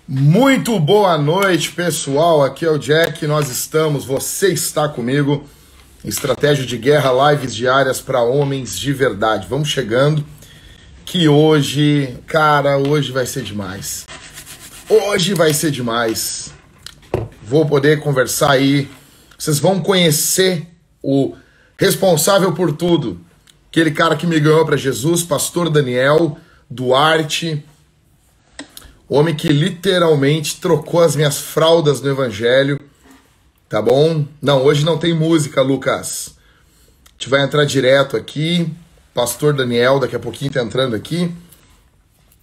Muito boa noite, pessoal. Aqui é o Jack, nós estamos, você está comigo. Estratégia de Guerra, lives diárias para homens de verdade. Vamos chegando, que hoje, cara, hoje vai ser demais. Hoje vai ser demais. Vou poder conversar aí. Vocês vão conhecer o responsável por tudo. Aquele cara que me ganhou para Jesus, Pastor Daniel Duarte. Homem que literalmente trocou as minhas fraldas no evangelho, tá bom? Não, hoje não tem música, Lucas. A gente vai entrar direto aqui. Pastor Daniel, daqui a pouquinho tá entrando aqui.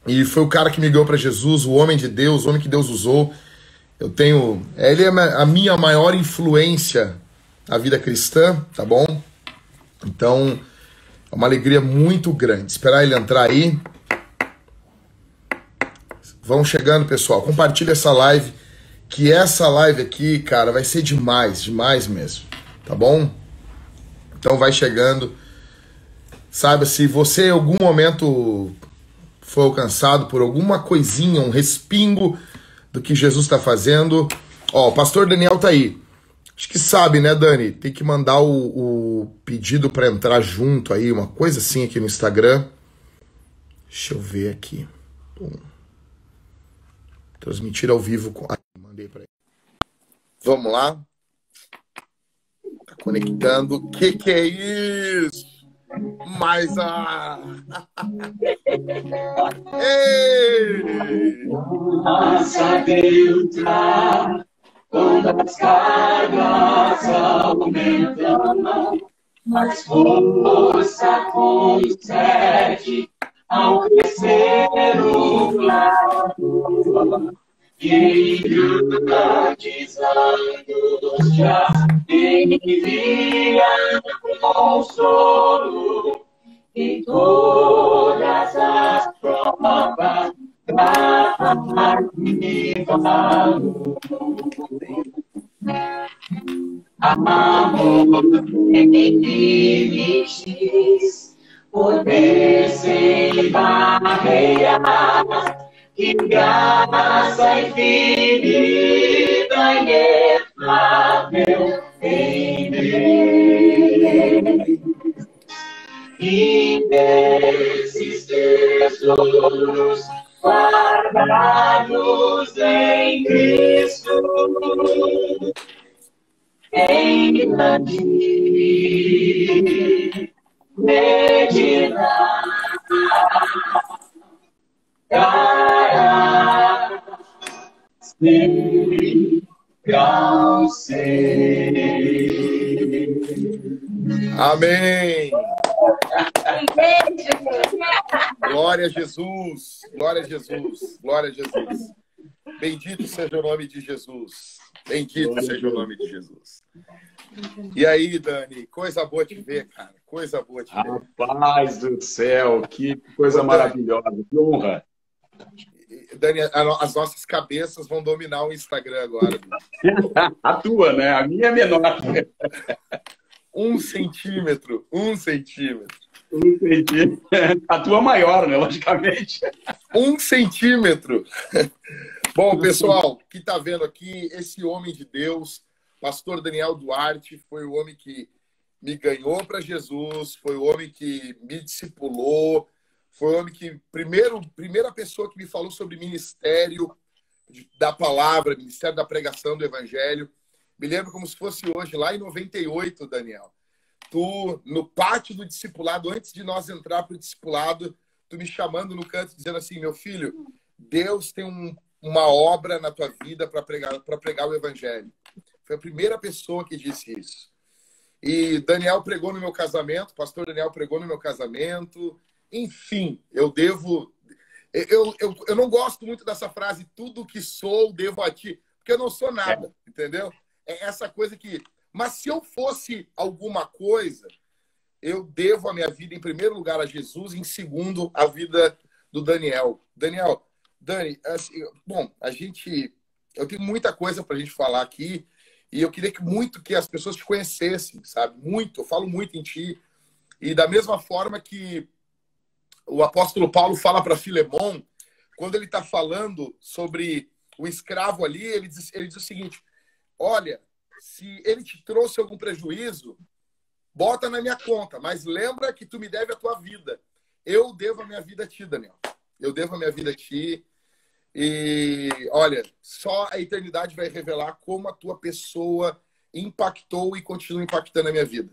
E foi o cara que me ganhou para Jesus, o homem de Deus, o homem que Deus usou. Ele é a minha maior influência na vida cristã, tá bom? Então, é uma alegria muito grande. Esperar ele entrar aí. Vão chegando, pessoal. Compartilha essa live, que essa live aqui, cara, vai ser demais, demais mesmo, tá bom? Então vai chegando. Sabe, se você em algum momento foi alcançado por alguma coisinha, um respingo do que Jesus está fazendo, ó, o pastor Daniel tá aí. Acho que sabe, né, Dani? Tem que mandar o pedido para entrar junto aí, uma coisa assim aqui no Instagram. Deixa eu ver aqui. Transmitir ao vivo. Mandei para ele. Vamos lá. Tá conectando. O que é isso? Mais a... Ei! Nossa Deus, quando as cargas aumentam, mais força concede ao crescer o lado. E em grandes angústias envia consolo em todas as provas da valor. Amor sem limites, poder sem barreiras, que graça infinita e inefável em Deus. E desses tesouros guardados em Cristo, em grande medida, cara, sei, ao ser. Amém! Glória a Jesus! Glória a Jesus! Glória a Jesus! Bendito seja o nome de Jesus! Bendito seja o nome de Jesus! E aí, Dani? Coisa boa te ver, cara. Coisa boa te ver. Rapaz do céu, que coisa maravilhosa, que honra. Dani, as nossas cabeças vão dominar o Instagram agora. A tua, né? A minha é menor. 1 centímetro. 1 centímetro. 1 centímetro. A tua maior, né? Logicamente. 1 centímetro. Bom, pessoal, que está vendo aqui, esse homem de Deus, Pastor Daniel Duarte, foi o homem que me ganhou para Jesus, foi o homem que me discipulou, foi o homem que, primeira pessoa que me falou sobre ministério da palavra, ministério da pregação do evangelho. Me lembro como se fosse hoje, lá em 98, Daniel. Tu, no pátio do discipulado, antes de nós entrar para o discipulado, tu me chamando no canto, dizendo assim, meu filho, Deus tem uma obra na tua vida para pregar o evangelho. Foi a primeira pessoa que disse isso. E Daniel pregou no meu casamento, pastor Daniel pregou no meu casamento. Enfim, eu não gosto muito dessa frase, tudo que sou, devo a ti, porque eu não sou nada, entendeu? É essa coisa que... Mas se eu fosse alguma coisa, eu devo a minha vida, em primeiro lugar, a Jesus, em segundo, a vida do Daniel. Dani, assim, bom, eu tenho muita coisa pra gente falar aqui, e eu queria muito que as pessoas te conhecessem, sabe? Muito, eu falo muito em ti. E da mesma forma que o apóstolo Paulo fala para Filemon, quando ele está falando sobre o escravo ali, ele diz o seguinte: olha, se ele te trouxe algum prejuízo, bota na minha conta, mas lembra que tu me deve a tua vida. Eu devo a minha vida a ti, Daniel. Eu devo a minha vida a ti. E, olha, só a eternidade vai revelar como a tua pessoa impactou e continua impactando a minha vida.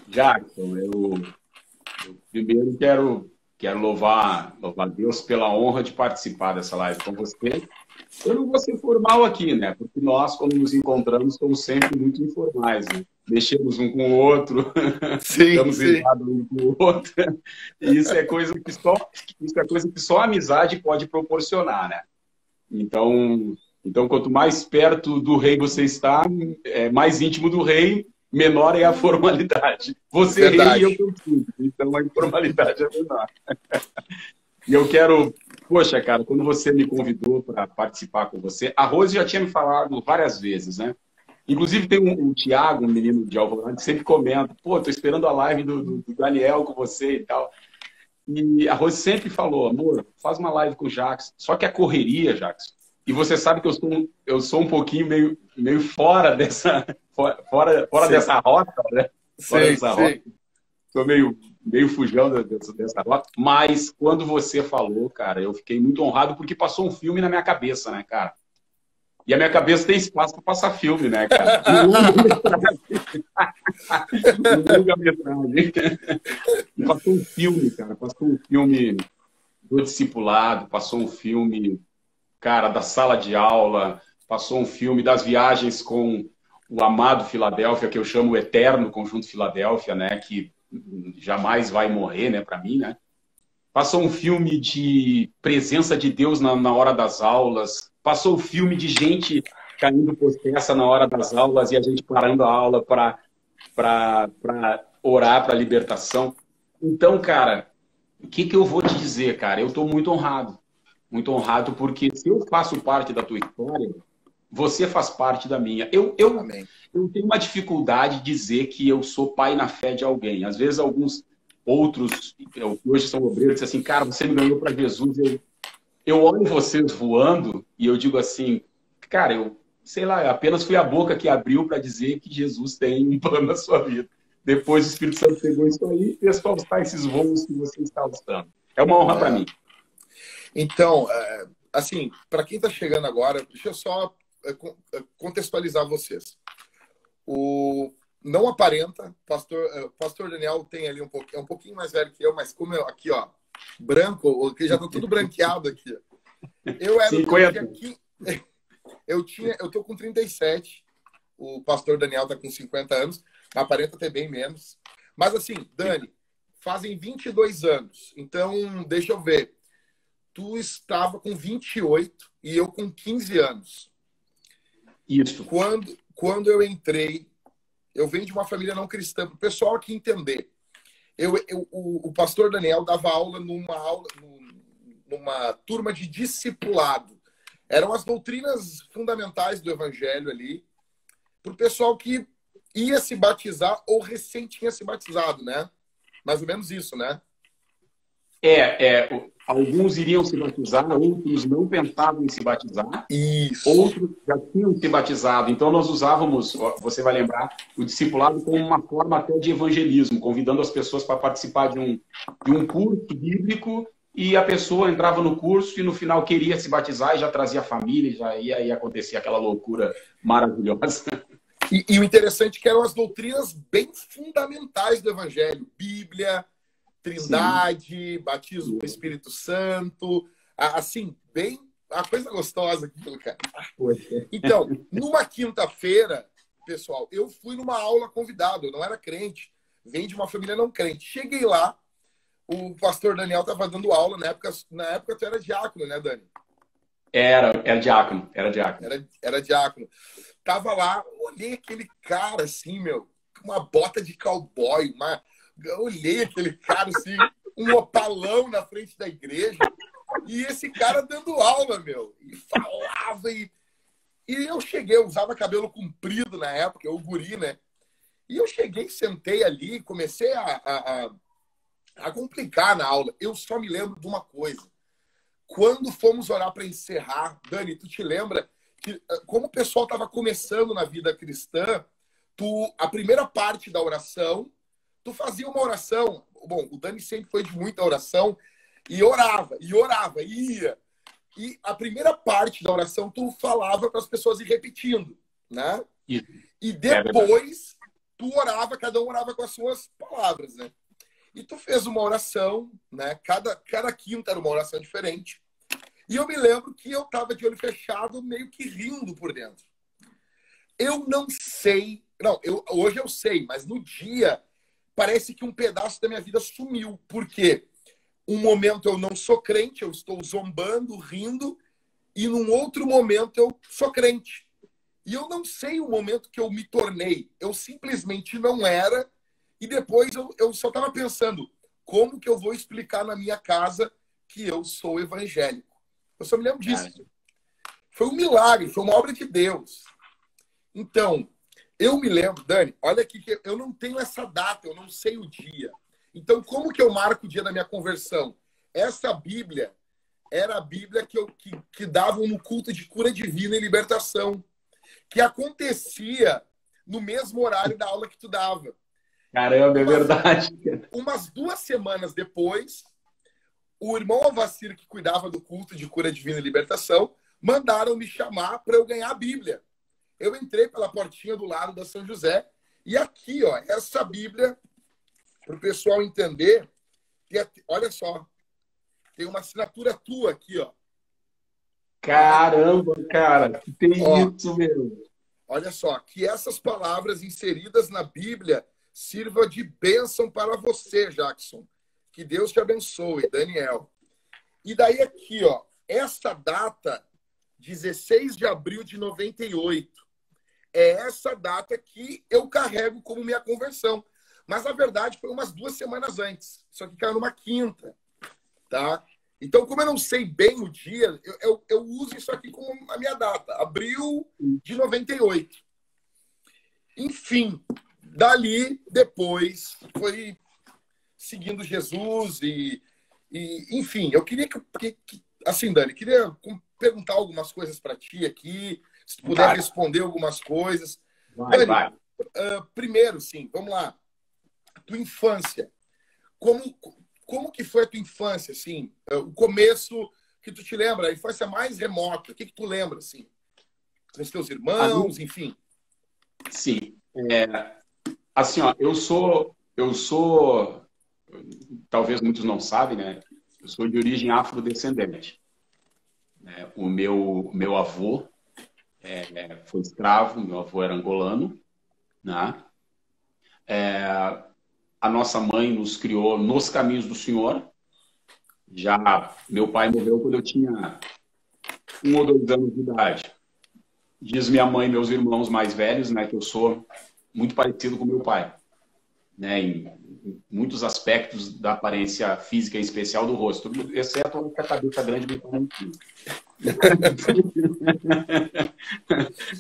Jackson, eu primeiro quero louvar a Deus pela honra de participar dessa live com você. Eu não vou ser formal aqui, né? Porque nós, quando nos encontramos, somos sempre muito informais, né? Mexemos um com o outro, estamos ligados um com o outro. E isso é coisa que só a amizade pode proporcionar, né? Então, quanto mais perto do rei você está, mais íntimo do rei, menor é a formalidade. Você é rei e eu consigo. Então, a informalidade é menor. E eu quero... Poxa, cara, quando você me convidou para participar com você, a Rose já tinha me falado várias vezes, né? Inclusive tem um Thiago, um menino de Alvorada, que sempre comenta: pô, tô esperando a live do Daniel com você e tal. E a Rose sempre falou: amor, faz uma live com o Jackson. Só que a correria, Jackson, e você sabe que eu sou um pouquinho meio fora dessa dessa rota, né? Fora dessa rota. Estou meio fujão dessa rota. Mas quando você falou, cara, eu fiquei muito honrado porque passou um filme na minha cabeça, né, cara? E a minha cabeça tem espaço para passar filme, né, cara? Longa-metragem. Passou um filme, cara. Passou um filme do discipulado, passou um filme, cara, da sala de aula, passou um filme das viagens com o amado Filadélfia, que eu chamo o eterno Conjunto Filadélfia, né, que jamais vai morrer, né, para mim, né? Passou um filme de presença de Deus na hora das aulas, passou um filme de gente caindo possessa na hora das aulas e a gente parando a aula para orar para a libertação. Então, cara, o que eu vou te dizer, cara? Eu estou muito honrado porque se eu faço parte da tua história, você faz parte da minha. Eu tenho uma dificuldade de dizer que eu sou pai na fé de alguém. Às vezes, alguns outros, que hoje são obreiros, dizem assim: cara, você me ganhou para Jesus. Eu olho vocês voando e eu digo assim: cara, eu sei lá, apenas fui a boca que abriu para dizer que Jesus tem um plano na sua vida. Depois o Espírito Santo pegou isso aí e fez faltar esses voos que você está alçando. É uma honra para mim. Então, assim, para quem está chegando agora, deixa eu só contextualizar vocês. Não aparenta, pastor Daniel tem ali é um pouquinho mais velho que eu, mas como eu aqui, ó, branco, que já tá tudo branqueado aqui. Eu era 50. Eu tô com 37, o pastor Daniel tá com 50 anos, aparenta ter bem menos. Mas assim, Dani, fazem 22 anos. Então, deixa eu ver. Tu estava com 28 e eu com 15 anos. Isso. Quando eu entrei, eu venho de uma família não cristã. Para o pessoal aqui entender, o pastor Daniel dava aula numa turma de discipulado. Eram as doutrinas fundamentais do evangelho ali, para o pessoal que ia se batizar ou recém tinha se batizado, né? Mais ou menos isso, né? Alguns iriam se batizar, outros não pensavam em se batizar. Isso. Outros já tinham se batizado. Então, nós usávamos, você vai lembrar, o discipulado como uma forma até de evangelismo, convidando as pessoas para participar de um curso bíblico, e a pessoa entrava no curso e no final queria se batizar e já trazia a família, e já ia acontecer aquela loucura maravilhosa. E o interessante é que eram as doutrinas bem fundamentais do evangelho. Bíblia, Trindade, Sim. Batismo do Espírito Santo, assim, bem... A coisa gostosa aquilo, cara. Então, numa quinta-feira, pessoal, eu fui numa aula convidado, eu não era crente, venho de uma família não crente. Cheguei lá, o pastor Daniel estava dando aula, na época tu era diácono, né, Dani? Era diácono. Era diácono. Tava lá, olhei aquele cara assim, meu, com uma bota de cowboy, eu olhei aquele cara assim, um opalão na frente da igreja, e esse cara dando aula, meu, e falava, e eu cheguei, eu usava cabelo comprido na época, eu guri, né, e eu cheguei, sentei ali, comecei a complicar na aula. Eu só me lembro de uma coisa: quando fomos orar para encerrar, Dani, tu te lembra que como o pessoal estava começando na vida cristã, a primeira parte da oração, tu fazia uma oração. Bom, o Dani sempre foi de muita oração e orava, e ia. E a primeira parte da oração tu falava para as pessoas ir repetindo, né? E depois tu orava, cada um orava com as suas palavras, né? E tu fez uma oração, né? Cada quinta era uma oração diferente. E eu me lembro que eu tava de olho fechado, meio que rindo por dentro. Eu não sei, não, hoje eu sei, mas no dia parece que um pedaço da minha vida sumiu. Por quê? Um momento eu não sou crente, eu estou zombando, rindo, e num outro momento eu sou crente. E eu não sei o momento que eu me tornei. Eu simplesmente não era. E depois eu só estava pensando, como que eu vou explicar na minha casa que eu sou evangélico? Eu só me lembro disso. Foi um milagre, foi uma obra de Deus. Então, eu me lembro, Dani, olha aqui que eu não tenho essa data, eu não sei o dia. Então, como que eu marco o dia da minha conversão? Essa Bíblia era a Bíblia que davam no culto de cura divina e libertação, que acontecia no mesmo horário da aula que tu dava. Caramba, é verdade. Umas 2 semanas depois, o irmão Avacir, que cuidava do culto de cura divina e libertação, mandaram me chamar para eu ganhar a Bíblia. Eu entrei pela portinha do lado da São José, e aqui, ó, essa Bíblia, para o pessoal entender, olha só, tem uma assinatura tua aqui, ó. Caramba, cara, que tem isso mesmo. Olha só, que essas palavras inseridas na Bíblia sirva de bênção para você, Jackson. Que Deus te abençoe, Daniel. E daí aqui, ó, essa data, 16 de abril de 98, é essa data que eu carrego como minha conversão. Mas, na verdade, foi umas 2 semanas antes. Só que caiu numa quinta, tá? Então, como eu não sei bem o dia, eu uso isso aqui como a minha data. Abril de 98. Enfim, dali, depois, foi seguindo Jesus enfim, eu queria assim, Dani, queria perguntar algumas coisas para ti aqui, se tu puder responder algumas coisas. Dani, primeiro, sim, vamos lá. Tua infância. Como que foi a tua infância, assim? O começo que tu te lembra, a infância mais remota, o que tu lembra, assim? Com os teus irmãos, enfim. Sim. Assim, ó, eu sou, talvez muitos não sabem, né? Eu sou de origem afrodescendente. O meu avô foi escravo, meu avô era angolano, né? A nossa mãe nos criou nos caminhos do Senhor. Já meu pai morreu quando eu tinha 1 ou 2 anos de idade. Diz minha mãe e meus irmãos mais velhos, né, que eu sou muito parecido com meu pai, né, em muitos aspectos da aparência física em especial do rosto, exceto a cabeça grande do pai.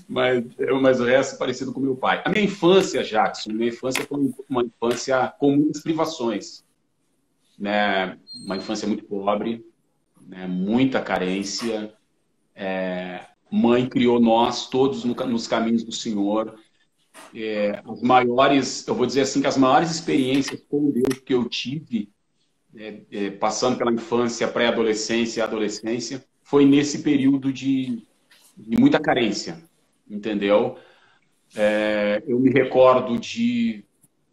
mas o resto é parecido com meu pai. A minha infância, Jackson, foi uma infância com muitas privações, né? Uma infância muito pobre, né? Muita carência. Mãe criou nós todos nos caminhos do Senhor. As maiores, eu vou dizer assim, que as maiores experiências com Deus que eu tive, passando pela infância, pré-adolescência e adolescência, foi nesse período de muita carência, entendeu? Eu me recordo de...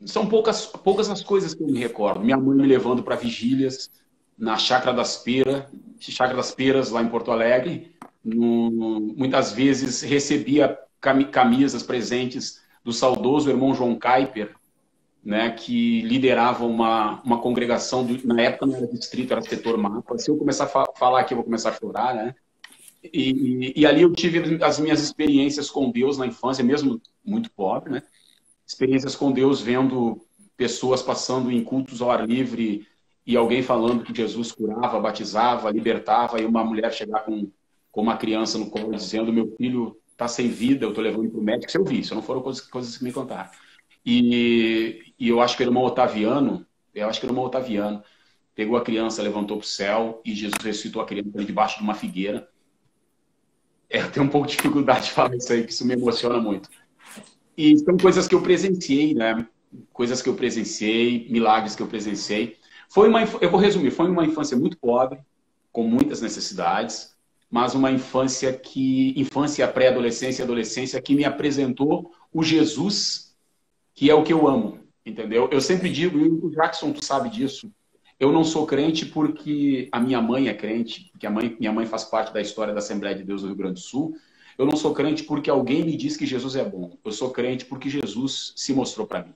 São poucas as coisas que eu me recordo. Minha mãe me levando para vigílias na Chácara das Peras, lá em Porto Alegre. Muitas vezes recebia camisas, presentes do saudoso irmão João Kuyper, né, que liderava uma congregação, na época não era distrito, era setor mapa. Se eu começar a falar aqui, eu vou começar a chorar, né? E ali eu tive as minhas experiências com Deus na infância, mesmo muito pobre, né? Experiências com Deus, vendo pessoas passando em cultos ao ar livre e alguém falando que Jesus curava, batizava, libertava, e uma mulher chegar com uma criança no colo dizendo: meu filho está sem vida, eu estou levando ele para o médico. Isso eu vi, isso não foram coisas que me contaram. E eu acho que o irmão Otaviano, pegou a criança, levantou para o céu e Jesus ressuscitou a criança ali debaixo de uma figueira. Eu tenho um pouco de dificuldade de falar isso aí, que isso me emociona muito. E são coisas que eu presenciei, né? Coisas que eu presenciei, milagres que eu presenciei. Eu vou resumir, foi uma infância muito pobre, com muitas necessidades, mas uma infância pré-adolescência e adolescência que me apresentou o Jesus que é o que eu amo, entendeu? Eu sempre digo, e o Jackson, tu sabe disso, eu não sou crente porque a minha mãe é crente, porque minha mãe faz parte da história da Assembleia de Deus do Rio Grande do Sul. Eu não sou crente porque alguém me diz que Jesus é bom. Eu sou crente porque Jesus se mostrou para mim.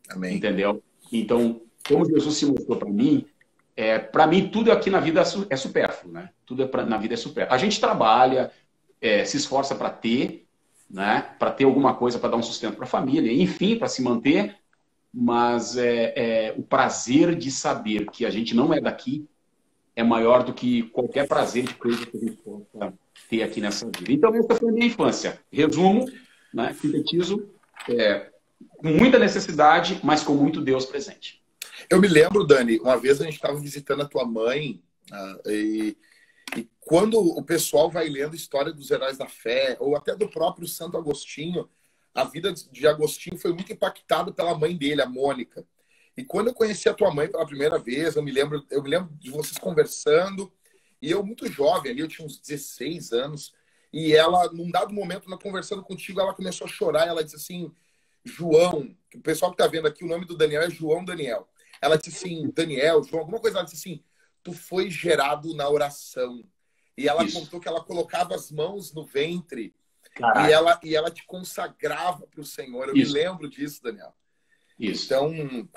Amém. Entendeu? Então, como Jesus se mostrou para mim tudo aqui na vida é supérfluo, né? Tudo na vida é supérfluo. A gente trabalha, se esforça para ter, né? Para ter alguma coisa, para dar um sustento para a família, enfim, para se manter, mas o prazer de saber que a gente não é daqui é maior do que qualquer prazer de coisa que a gente possa ter aqui nessa vida. Então, essa foi a minha infância. Resumo, né? Sintetizo, com muita necessidade, mas com muito Deus presente. Eu me lembro, Dani, uma vez a gente estava visitando a tua mãe, e quando o pessoal vai lendo a história dos heróis da fé, ou até do próprio Santo Agostinho, a vida de Agostinho foi muito impactada pela mãe dele, a Mônica. E quando eu conheci a tua mãe pela primeira vez, eu me lembro de vocês conversando, e eu muito jovem ali, eu tinha uns 16 anos, e ela, num dado momento, conversando contigo, ela começou a chorar, ela disse assim, João, o pessoal que tá vendo aqui, o nome do Daniel é João Daniel. Ela disse assim, Daniel, João, alguma coisa, ela disse assim, tu foi gerado na oração. E ela contou que ela colocava as mãos no ventre e ela te consagrava para o Senhor. Eu me lembro disso, Daniel. Isso. Então,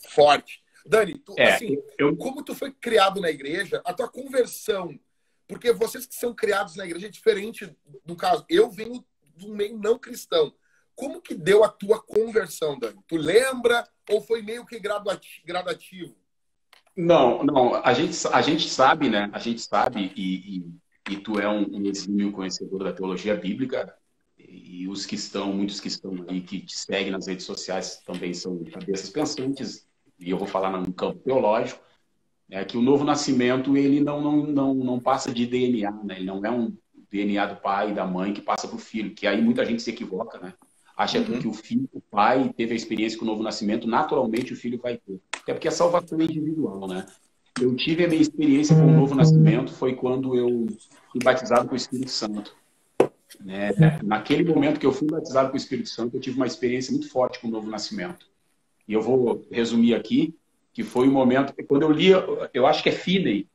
forte. Dani, assim, como tu foi criado na igreja, a tua conversão, porque vocês que são criados na igreja é diferente do caso. Eu venho do meio não cristão. Como que deu a tua conversão, Dani? Tu lembra ou foi meio que gradativo? Não. A gente sabe, né? A gente sabe, e tu é um exímio conhecedor da teologia bíblica, e muitos que estão aí, que te seguem nas redes sociais, também são cabeças pensantes, e eu vou falar no campo teológico, que o novo nascimento, ele não passa de DNA, né? Ele não é um DNA do pai e da mãe que passa para o filho, que aí muita gente se equivoca, né? Acha que o pai teve a experiência com o novo nascimento, naturalmente o filho vai ter. Até porque a salvação é individual, né? Eu tive a minha experiência com o novo nascimento, foi quando eu fui batizado com o Espírito Santo. Né? Naquele momento que eu fui batizado com o Espírito Santo, eu tive uma experiência muito forte com o novo nascimento. E eu vou resumir aqui, que foi o momento, quando eu li, eu acho que é Finney,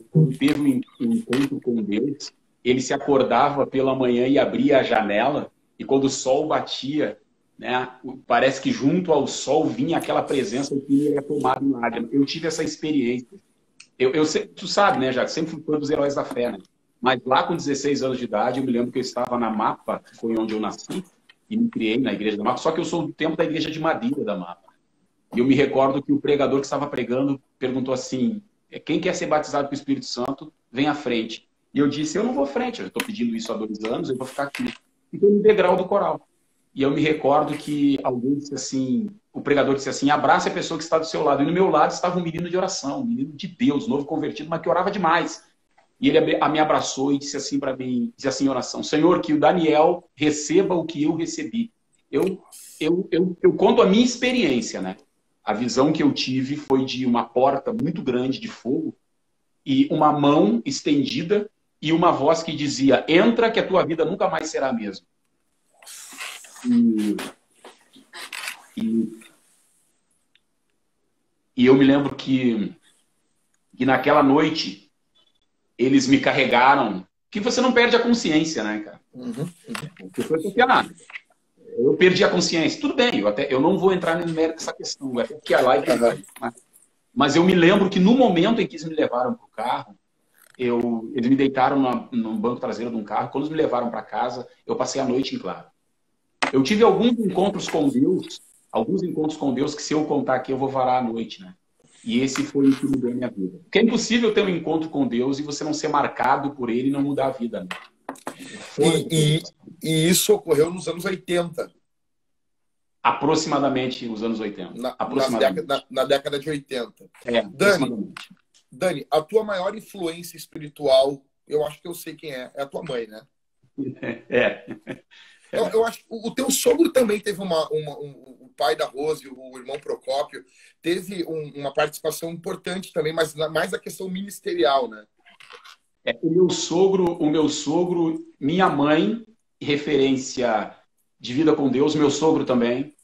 quando teve um encontro com Deus, ele se acordava pela manhã e abria a janela, e quando o sol batia, né, parece que junto ao sol vinha aquela presença que ele era tomado em lágrimas. Eu tive essa experiência. Tu sabe, né, Jacques, sempre fui fã dos heróis da fé, né? Mas lá com 16 anos de idade, eu me lembro que eu estava na Mapa, que foi onde eu nasci, e me criei na igreja da Mapa, só que eu sou do tempo da igreja de Madeira da Mapa. E eu me recordo que o pregador que estava pregando perguntou assim, quem quer ser batizado com o Espírito Santo, vem à frente. E eu disse, eu não vou à frente, eu estou pedindo isso há 2 anos, eu vou ficar aqui. Então, no degrau do coral. E eu me recordo que alguém disse assim, o pregador disse assim, abrace a pessoa que está do seu lado. E no meu lado estava um menino de oração, um menino de Deus, novo convertido, mas que orava demais. E ele me abraçou e disse assim para mim, disse assim em oração, Senhor, que o Daniel receba o que eu recebi. Eu conto a minha experiência, né? A visão que eu tive foi de uma porta muito grande de fogo e uma mão estendida e uma voz que dizia, entra que a tua vida nunca mais será a mesma. E eu me lembro que naquela noite eles me carregaram, que você não perde a consciência, né, cara? Eu perdi a consciência. Tudo bem, eu não vou entrar no mérito dessa questão, até porque a live mas eu me lembro que no momento em que eles me levaram para o carro, eles me deitaram no banco traseiro de um carro. Quando eles me levaram para casa, eu passei a noite em claro. Eu tive alguns encontros com Deus que se eu contar aqui eu vou varar a noite, né? E esse foi o que mudou a minha vida. Porque é impossível ter um encontro com Deus e você não ser marcado por ele e não mudar a vida, né? E isso ocorreu nos anos 80. Aproximadamente os anos 80. Na década de 80. Dani, aproximadamente. Dani, a tua maior influência espiritual, eu acho que eu sei quem é a tua mãe, né? É. Eu acho que o teu sogro também teve o pai da Rose, o irmão Procópio, teve uma participação importante também, mas mais a questão ministerial, né? O meu sogro, minha mãe, referência de vida com Deus, meu sogro também.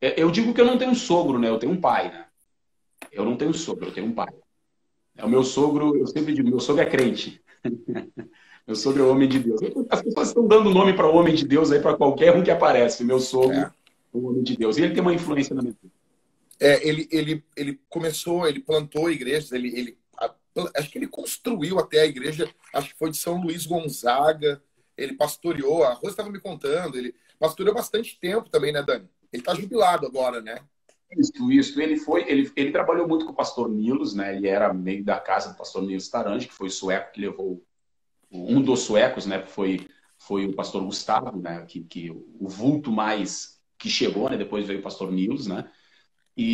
Eu digo que eu não tenho sogro, né? Eu tenho um pai, né? Eu não tenho sogro, eu tenho um pai. O meu sogro, eu sempre digo, meu sogro é crente. Meu sogro é homem de Deus. As pessoas estão dando nome para homem de Deus aí para qualquer um que aparece. Meu sogro é um homem de Deus. E ele tem uma influência na minha vida. Ele começou, ele plantou igrejas, acho que ele construiu até a igreja, acho que foi de São Luís Gonzaga, ele pastoreou, a Rosa estava me contando, ele pastoreou bastante tempo também, né, Dani? Ele está jubilado agora, né? Isso. Ele trabalhou muito com o pastor Milos, né? Ele era meio da casa do pastor Milos Tarange, que foi o sueco que levou, um dos suecos, né? Foi o pastor Gustavo, né? Que o vulto mais que chegou, né? Depois veio o pastor Milos, né?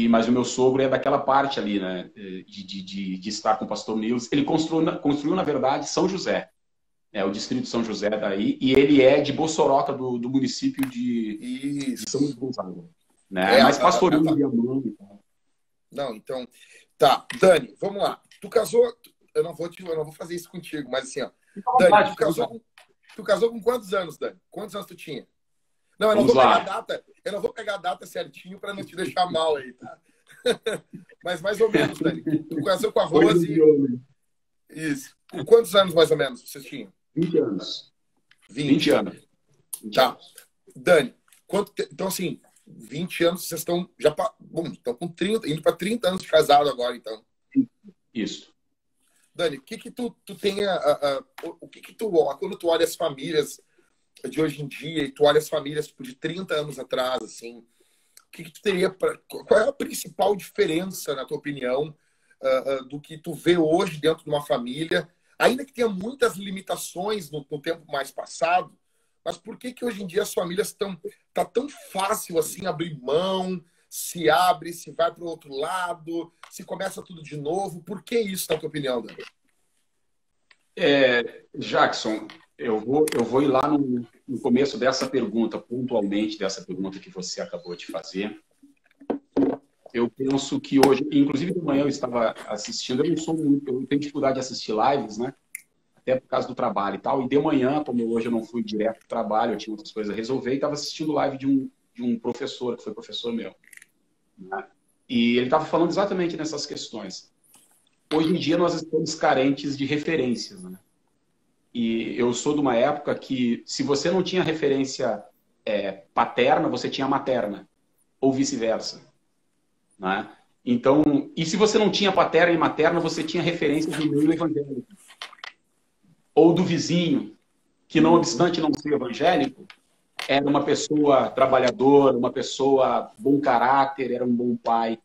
Mas o meu sogro é daquela parte ali, né? De estar com o pastor Milos. Ele construiu, na verdade, São José. O distrito de São José daí, e ele é de Bossoroca, do município de São Luís Gonzaga. Né? Mas pastoreou minha mãe e tal. Não, então... Tá, Dani, vamos lá. Tu casou... Eu não vou fazer isso contigo, mas assim, ó. Dani, tu casou com quantos anos, Dani? Quantos anos tu tinha? Não, eu não vou pegar a data. Eu não vou pegar a data certinho para não te deixar mal aí, tá? Mas mais ou menos, Dani. Tu casou com a Rose. Isso. Com quantos anos, mais ou menos, vocês tinham? 20 anos. 20 anos. Tá. Dani, então assim, 20 anos, vocês estão já estão com 30, indo para 30 anos de casado agora, então. Isso. Dani, o que tu tem quando tu olha as famílias de hoje em dia e tu olha as famílias tipo, de 30 anos atrás, assim, o que tu teria qual é a principal diferença, na tua opinião, do que tu vê hoje dentro de uma família, ainda que tenha muitas limitações no tempo mais passado, mas por que hoje em dia as famílias tá tão fácil assim abrir mão, se abre, se vai para o outro lado, se começa tudo de novo? Por que isso, na tua opinião, Dani? Jackson, eu vou ir lá no começo dessa pergunta, pontualmente dessa pergunta que você acabou de fazer. Eu penso que hoje, inclusive de manhã eu estava assistindo, eu tenho dificuldade de assistir lives, né? Até por causa do trabalho e tal. E de manhã, como hoje eu não fui direto para o trabalho, eu tinha outras coisas a resolver, e estava assistindo live de um professor, que foi professor meu. Né? E ele estava falando exatamente nessas questões. Hoje em dia nós estamos carentes de referências, né? E eu sou de uma época que, se você não tinha referência paterna, você tinha materna, ou vice-versa. Né? Então, e se você não tinha paterna e materna, você tinha referências do meio evangélico. Ou do vizinho, que não obstante não ser evangélico, era uma pessoa trabalhadora, uma pessoa bom caráter, era um bom pai.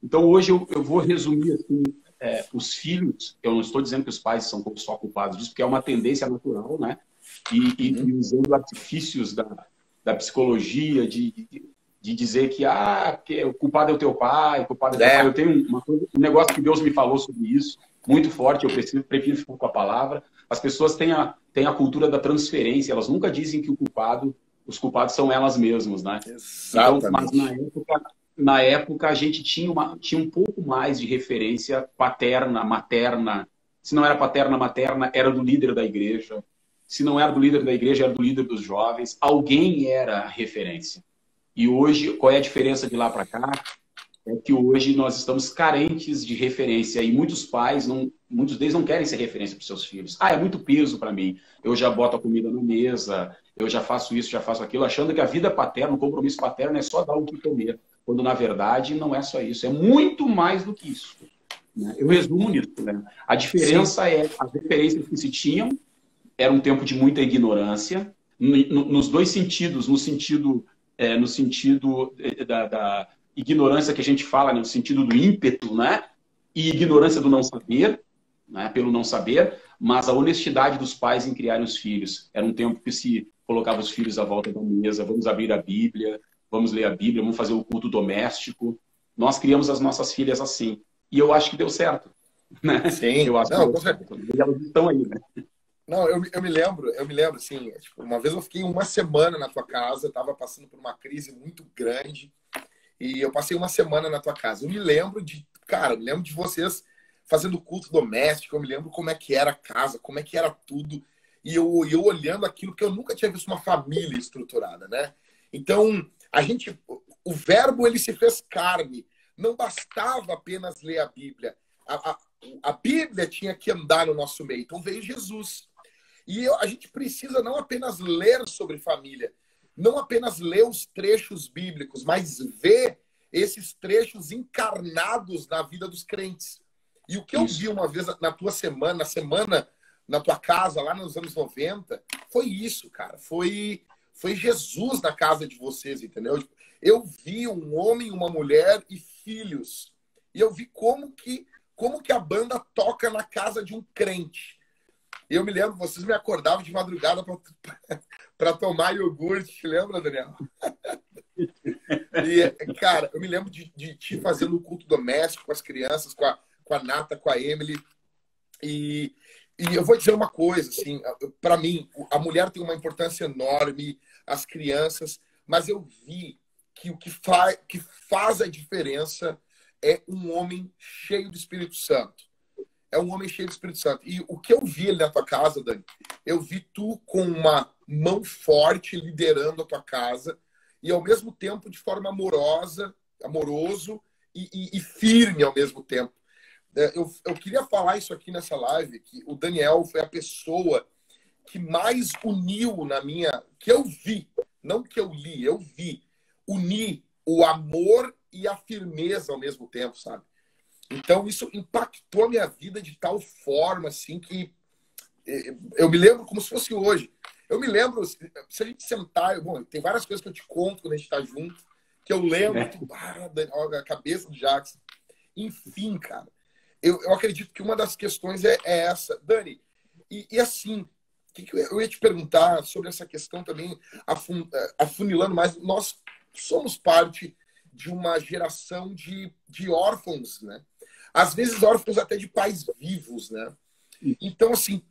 Então, hoje eu vou resumir assim, os filhos, eu não estou dizendo que os pais são só culpados disso, porque é uma tendência natural, né? E usando artifícios da psicologia, de dizer que o culpado é o teu pai, o culpado é o teu pai. Eu tenho um negócio que Deus me falou sobre isso, muito forte, eu prefiro ficar com a palavra. As pessoas têm a cultura da transferência, elas nunca dizem que os culpados são elas mesmas, né? Exatamente. Então, mas na época a gente tinha um pouco mais de referência paterna, materna. Se não era paterna, materna, era do líder da igreja. Se não era do líder da igreja, era do líder dos jovens. Alguém era referência. E hoje, qual é a diferença de lá para cá? É que hoje nós estamos carentes de referência e muitos pais, muitos deles não querem ser referência para os seus filhos. É muito peso para mim. Eu já boto a comida na mesa, eu já faço isso, já faço aquilo, achando que a vida paterna, o compromisso paterno é só dar o que comer. Quando, na verdade, não é só isso. É muito mais do que isso. Né? Eu resumo nisso. Né? A diferença é as referências que se tinham, era um tempo de muita ignorância, nos dois sentidos, no sentido da ignorância que a gente fala, no sentido do ímpeto, né? E ignorância do não saber, né? Pelo não saber, mas a honestidade dos pais em criarem os filhos. Era um tempo que se colocava os filhos à volta da mesa, vamos abrir a Bíblia, vamos ler a Bíblia, vamos fazer o culto doméstico. Nós criamos as nossas filhas assim. E eu acho que deu certo. Né? Sim, eu acho não, que deu certo. E elas estão aí, né? Não, eu me lembro, assim, tipo, uma vez eu fiquei uma semana na tua casa, eu tava passando por uma crise muito grande, e eu passei uma semana na tua casa. Eu me lembro cara, eu me lembro de vocês fazendo culto doméstico, eu me lembro como é que era a casa, como é que era tudo, e eu olhando aquilo, que eu nunca tinha visto uma família estruturada, né? Então, o verbo, ele se fez carne, não bastava apenas ler a Bíblia, a Bíblia tinha que andar no nosso meio, então veio Jesus. E a gente precisa não apenas ler sobre família, não apenas ler os trechos bíblicos, mas ver esses trechos encarnados na vida dos crentes. E o que eu vi uma vez na tua semana, na tua casa, lá nos anos 90, foi isso, cara. Foi Jesus na casa de vocês, entendeu? Eu vi um homem, uma mulher e filhos. E eu vi como que a banda toca na casa de um crente. Eu me lembro, vocês me acordavam de madrugada para tomar iogurte, lembra, Daniel? E, cara, eu me lembro de ti fazendo o culto doméstico com as crianças, com a Nata, com a Emily. E eu vou dizer uma coisa, assim, para mim, a mulher tem uma importância enorme, as crianças, mas eu vi que o que faz a diferença é um homem cheio do Espírito Santo. É um homem cheio do Espírito Santo. E o que eu vi ali na tua casa, Dani, eu vi tu com uma mão forte liderando a tua casa e, ao mesmo tempo, de forma amoroso e firme ao mesmo tempo. Eu queria falar isso aqui nessa live, que o Daniel foi a pessoa que mais uniu que eu vi, não que eu li, eu vi, unir o amor e a firmeza ao mesmo tempo, sabe? Então, isso impactou a minha vida de tal forma, assim, que eu me lembro como se fosse hoje. Eu me lembro, se a gente sentar... Bom, tem várias coisas que eu te conto quando a gente está junto, que eu lembro, a cabeça do Jackson. Enfim, cara, eu acredito que uma das questões é essa. Dani, e assim, eu ia te perguntar sobre essa questão também, afunilando mais. Nós somos parte de uma geração de órfãos, né? Às vezes órfãos até de pais vivos, né? Então, assim,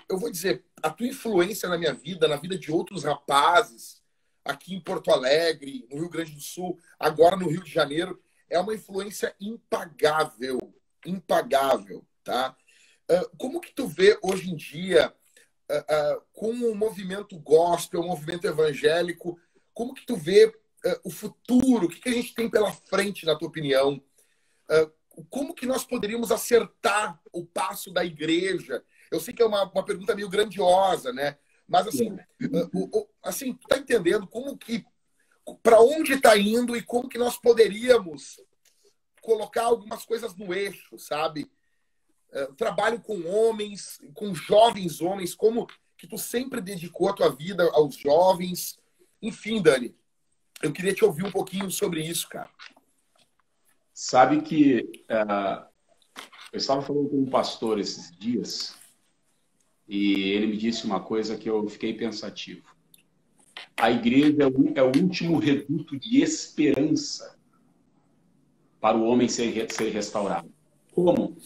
eu vou dizer, a tua influência na minha vida, na vida de outros rapazes, aqui em Porto Alegre, no Rio Grande do Sul, agora no Rio de Janeiro, é uma influência impagável, tá? Como que tu vê hoje em dia, com o movimento gospel, o movimento evangélico, como que tu vê o futuro? O que a gente tem pela frente, na tua opinião? Como que nós poderíamos acertar o passo da igreja? Eu sei que é uma pergunta meio grandiosa, né? Mas, assim, tu tá entendendo para onde está indo e como que nós poderíamos colocar algumas coisas no eixo, sabe? Trabalho com homens, com jovens homens, como que tu sempre dedicou a tua vida aos jovens. Enfim, Dani, eu queria te ouvir um pouquinho sobre isso, cara. Sabe que eu estava falando com um pastor esses dias e ele me disse uma coisa que eu fiquei pensativo. A igreja é o último reduto de esperança para o homem ser restaurado. Como?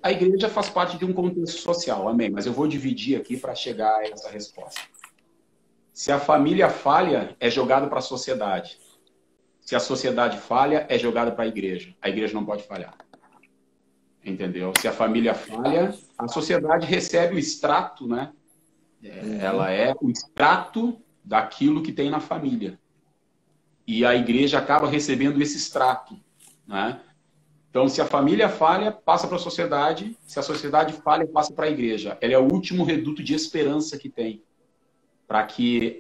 A igreja faz parte de um contexto social, amém, mas eu vou dividir aqui para chegar a essa resposta. Se a família falha, é jogado para a sociedade. Se a sociedade falha, é jogada para a igreja. A igreja não pode falhar. Entendeu? Se a família falha, a sociedade recebe o extrato, né? Ela é o extrato daquilo que tem na família. E a igreja acaba recebendo esse extrato, né? Então, se a família falha, passa para a sociedade. Se a sociedade falha, passa para a igreja. Ela é o último reduto de esperança que tem para que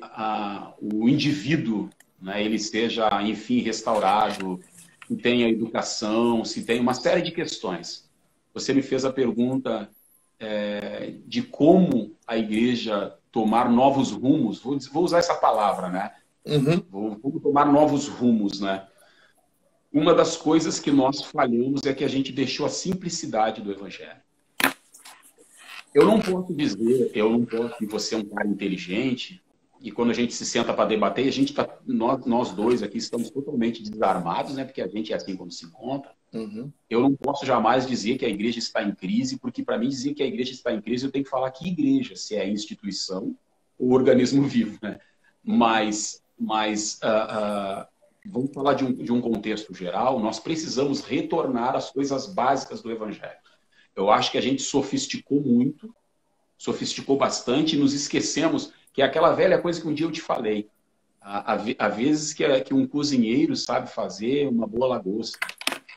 o indivíduo, né, ele seja, enfim, restaurado, se tenha educação, se tenha uma série de questões. Você me fez a pergunta de como a igreja tomar novos rumos. Vou usar essa palavra, né? Vou tomar novos rumos, né? Uma das coisas que nós falhamos é que a gente deixou a simplicidade do evangelho. eu não posso, e você é um cara inteligente, e quando a gente se senta para debater, nós dois aqui estamos totalmente desarmados, né? Porque a gente é assim quando se encontra. Uhum. Eu não posso jamais dizer que a igreja está em crise, porque para mim dizer que a igreja está em crise, eu tenho que falar que igreja, se é instituição ou organismo vivo, né? Mas vamos falar de um contexto geral, nós precisamos retornar às coisas básicas do Evangelho. Eu acho que a gente sofisticou muito, sofisticou bastante, e nos esquecemos que é aquela velha coisa que um dia eu te falei. Há vezes que um cozinheiro sabe fazer uma boa lagosta,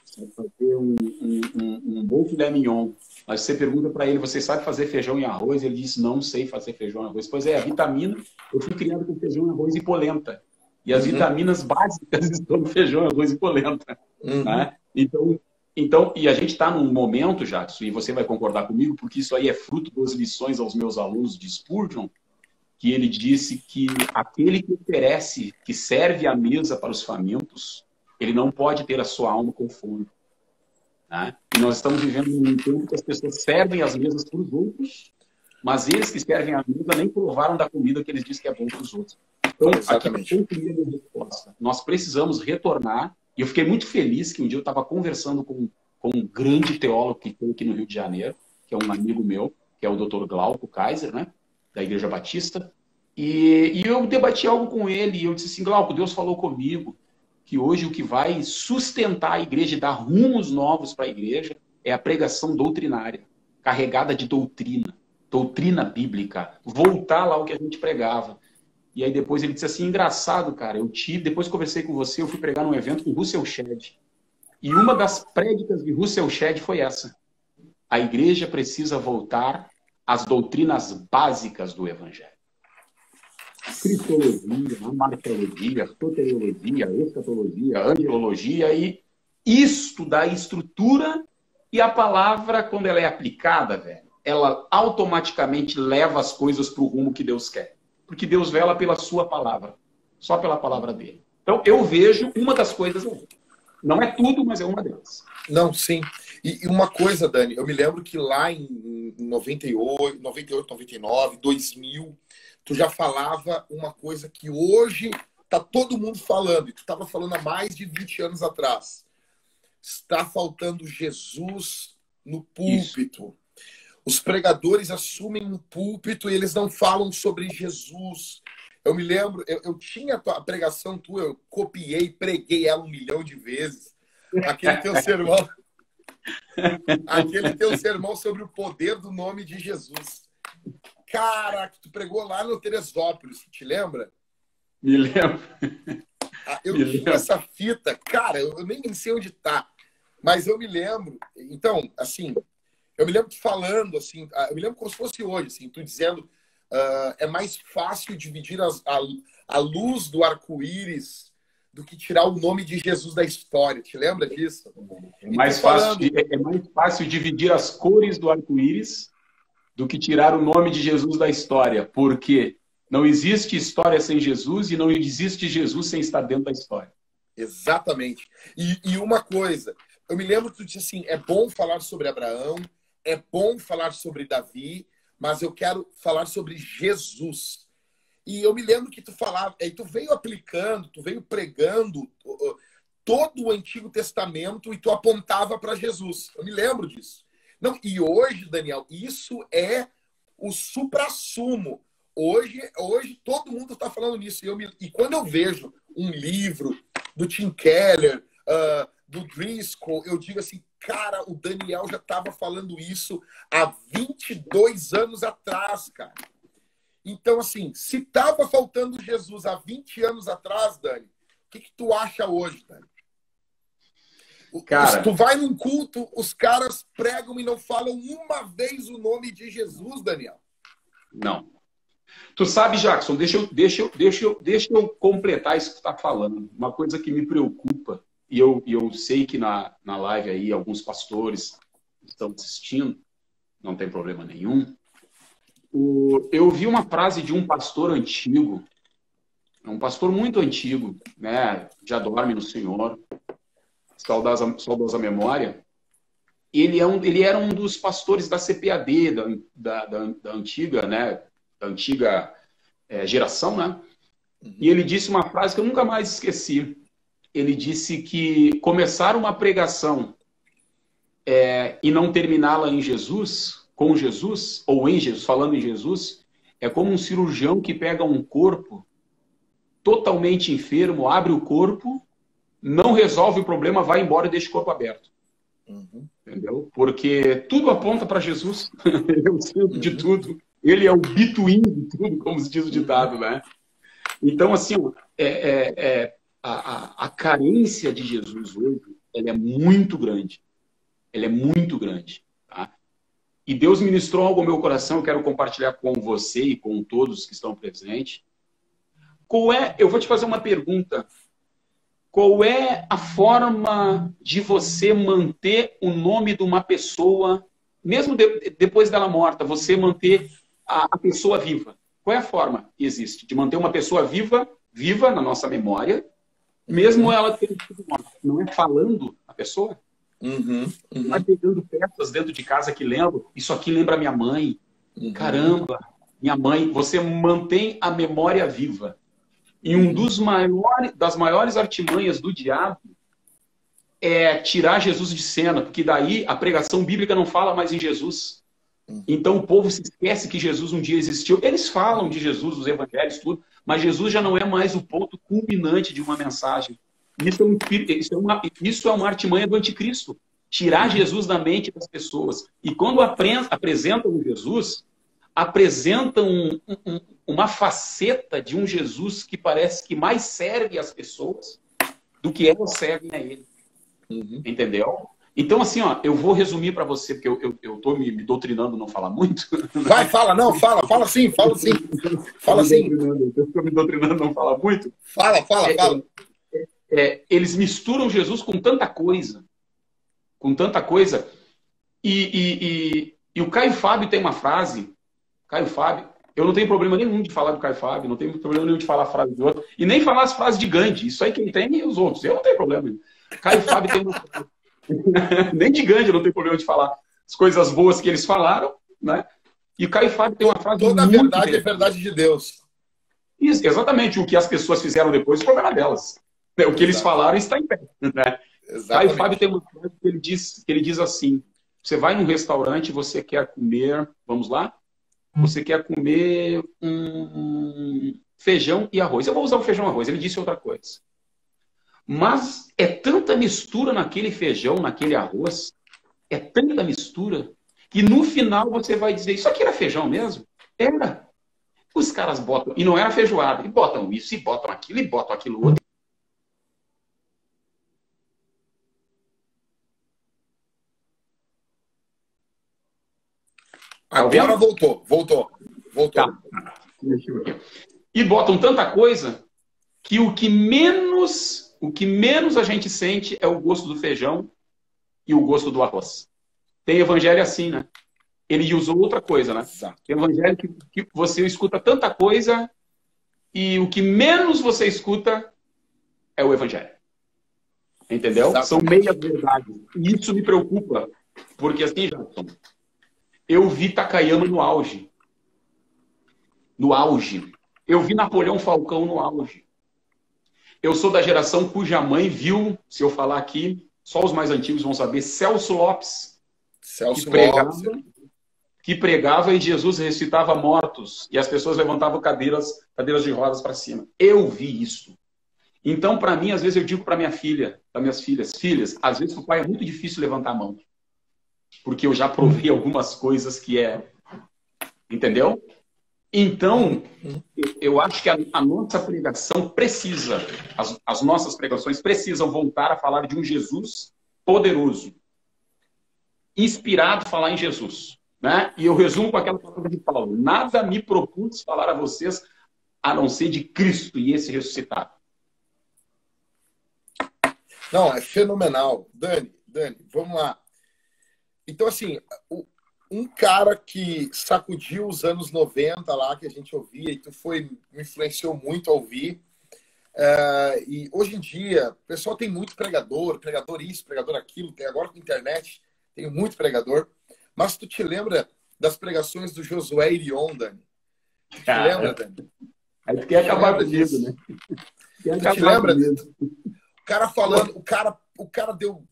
sabe fazer um bom filé mignon. Mas você pergunta para ele, você sabe fazer feijão e arroz? Ele diz, não sei fazer feijão e arroz. Pois é, a vitamina, eu fui criado com feijão e arroz e polenta. E as vitaminas básicas estão no feijão, arroz e polenta. Né? Então, e a gente está num momento, Jackson, e você vai concordar comigo, porque isso aí é fruto das lições aos meus alunos de Spurgeon, que ele disse que aquele que oferece, que serve a mesa para os famintos, ele não pode ter a sua alma com fome. Né? E nós estamos vivendo num tempo que as pessoas servem as mesas para os outros, mas eles que servem a mesa nem provaram da comida que eles dizem que é bom para os outros. Então, exatamente. aqui eu queria a resposta. Nós precisamos retornar, e eu fiquei muito feliz que um dia eu estava conversando com um grande teólogo que tem aqui no Rio de Janeiro, que é um amigo meu, que é o Dr. Glauco Kaiser, né, da Igreja Batista, e eu debati algo com ele, e eu disse assim, Glauco, Deus falou comigo que hoje o que vai sustentar a igreja e dar rumos novos para a igreja é a pregação doutrinária, carregada de doutrina bíblica, voltar lá ao que a gente pregava. E aí depois ele disse assim, engraçado, cara, depois conversei com você, eu fui pregar num evento com Russell Shedd. E uma das prédicas de Russell Shedd foi essa. A igreja precisa voltar às doutrinas básicas do Evangelho. Cristologia, marciologia, soteriologia, escatologia, angelologia, e isto dá estrutura, e a palavra, quando ela é aplicada, velho, ela automaticamente leva as coisas para o rumo que Deus quer. Porque Deus vela pela sua palavra, só pela palavra dele. Então, eu vejo uma das coisas aí. Não é tudo, mas é uma delas. Não, sim. E uma coisa, Dani, eu me lembro que lá em 98, 99, 2000, tu já falava uma coisa que hoje tá todo mundo falando, e tu estava falando há mais de 20 anos atrás. Está faltando Jesus no púlpito. Isso. Os pregadores assumem um púlpito e eles não falam sobre Jesus. Eu me lembro, eu tinha a pregação tua, eu copiei, preguei ela 1 milhão de vezes. Aquele teu sermão sobre o poder do nome de Jesus. Cara, que tu pregou lá no Teresópolis, te lembra? Me lembro. Eu tinha essa fita, cara, eu nem sei onde tá, mas eu me lembro. Então, assim, eu me lembro tu falando, assim, eu me lembro como se fosse hoje, assim, tu dizendo, é mais fácil dividir a luz do arco-íris do que tirar o nome de Jesus da história. Te lembra disso? É mais fácil dividir as cores do arco-íris do que tirar o nome de Jesus da história. Porque não existe história sem Jesus e não existe Jesus sem estar dentro da história. Exatamente. E uma coisa, eu me lembro que tu disse assim, é bom falar sobre Abraão, é bom falar sobre Davi, mas eu quero falar sobre Jesus. E eu me lembro que tu falava, e tu veio aplicando, tu veio pregando todo o Antigo Testamento e tu apontava para Jesus. Eu me lembro disso. Não, e hoje, Daniel, isso é o suprassumo. Hoje todo mundo está falando nisso. E quando eu vejo um livro do Tim Keller, do Driscoll, eu digo assim, cara, o Daniel já estava falando isso há 22 anos atrás, cara. Então, assim, se estava faltando Jesus há 20 anos atrás, Dani, o que tu acha hoje, Dani? Cara, tu vai num culto, os caras pregam e não falam uma vez o nome de Jesus, Daniel. Não. Tu sabe, Jackson, deixa eu completar isso que tu está falando. Uma coisa que me preocupa, e eu sei que na live aí alguns pastores estão assistindo, não tem problema nenhum. Eu vi uma frase de um pastor antigo, um pastor muito antigo, né? Já dorme no Senhor, saudosa memória. ele era um dos pastores da CPAD, da antiga, né? Da antiga geração, né? E ele disse uma frase que eu nunca mais esqueci. Ele disse que começar uma pregação e não terminá-la em Jesus, com Jesus, ou em Jesus, falando em Jesus, é como um cirurgião que pega um corpo totalmente enfermo, abre o corpo, não resolve o problema, vai embora e deixa o corpo aberto. Entendeu? Porque tudo aponta para Jesus. Ele é o centro de tudo. Ele é o between de tudo, como se diz o ditado, né? Então, assim, a carência de Jesus hoje, ela é muito grande. Ela é muito grande. Tá? E Deus ministrou algo ao meu coração, eu quero compartilhar com você e com todos que estão presentes. Eu vou te fazer uma pergunta. Qual é a forma de você manter o nome de uma pessoa, mesmo depois dela morta, você manter a pessoa viva? Qual é a forma que existe de manter uma pessoa viva na nossa memória, mesmo ela tendo sido morta? Não é falando a pessoa? Não é pegando peças dentro de casa que lembram. Isso aqui lembra minha mãe. Caramba, minha mãe. Você mantém a memória viva. E das maiores artimanhas do diabo é tirar Jesus de cena, porque daí a pregação bíblica não fala mais em Jesus. Então o povo se esquece que Jesus um dia existiu. Eles falam de Jesus, os evangelhos, tudo, mas Jesus já não é mais o ponto culminante de uma mensagem. Isso é uma artimanha do anticristo. Tirar Jesus da mente das pessoas. E quando apresentam Jesus, apresentam uma faceta de um Jesus que parece que mais serve as pessoas do que elas servem a ele. Entendeu? Então, assim, ó, eu vou resumir para você, porque eu tô me doutrinando não falar muito. Vai, fala sim. Fala sim. Eu estou me doutrinando não falar muito. Fala. Eles misturam Jesus com tanta coisa. E o Caio Fábio tem uma frase. Caio Fábio, eu não tenho problema nenhum de falar do Caio Fábio, não tenho problema nenhum de falar a frase do outro, e nem falar as frases de Gandhi. Isso aí quem tem é os outros. Eu não tenho problema. Caio Fábio tem uma frase. Nem de Gandhi eu não tenho problema de falar as coisas boas que eles falaram, né? E o Caio Fábio tem uma frase toda muito verdade é verdade de Deus. Isso, exatamente. O que as pessoas fizeram depois, o problema é delas. O que eles falaram está em pé. Né? Caio Fábio tem uma frase que ele diz assim: você vai num restaurante, você quer comer, vamos lá? Você quer comer feijão e arroz. Eu vou usar o feijão e arroz. Ele disse outra coisa. Mas é tanta mistura naquele feijão, naquele arroz, é tanta mistura, que no final você vai dizer, isso aqui era feijão mesmo? Era. Os caras botam, e não era feijoada, e botam isso, e botam aquilo outro. Agora voltou. Tá. E botam tanta coisa que o que menos a gente sente é o gosto do feijão e o gosto do arroz. Tem evangelho assim, né? Ele usou outra coisa, né? Tem evangelho que você escuta tanta coisa e o que menos você escuta é o evangelho. Entendeu? Exatamente. São meias verdades. E isso me preocupa, porque assim, Jackson, eu vi Takayama no auge. No auge. Eu vi Napoleão Falcão no auge. Eu sou da geração cuja mãe viu, se eu falar aqui, só os mais antigos vão saber, Celso Lopes. Que pregava e Jesus ressuscitava mortos. E as pessoas levantavam cadeiras de rodas para cima. Eu vi isso. Então, para mim, às vezes eu digo para minha filha, para minhas filhas, às vezes para o pai é muito difícil levantar a mão. Porque eu já provei algumas coisas que é... Entendeu? Então, eu acho que a nossa pregação precisa, as nossas pregações precisam voltar a falar de um Jesus poderoso, inspirado a falar em Jesus. Né? E eu resumo com aquela palavra de Paulo: nada me propus falar a vocês a não ser de Cristo e esse ressuscitado. Não, é fenomenal. Dani, vamos lá. Então, assim, um cara que sacudiu os anos 90 lá, que a gente ouvia, e tu me influenciou muito a ouvir. E hoje em dia, o pessoal tem muito pregador isso, pregador aquilo, tem agora com a internet, tenho muito pregador, mas tu te lembra das pregações do Josué Irion, Dani? Tu te lembra, Dani? Aí tu quer acabar comigo, né? Tu te lembra? O cara falando, o cara deu,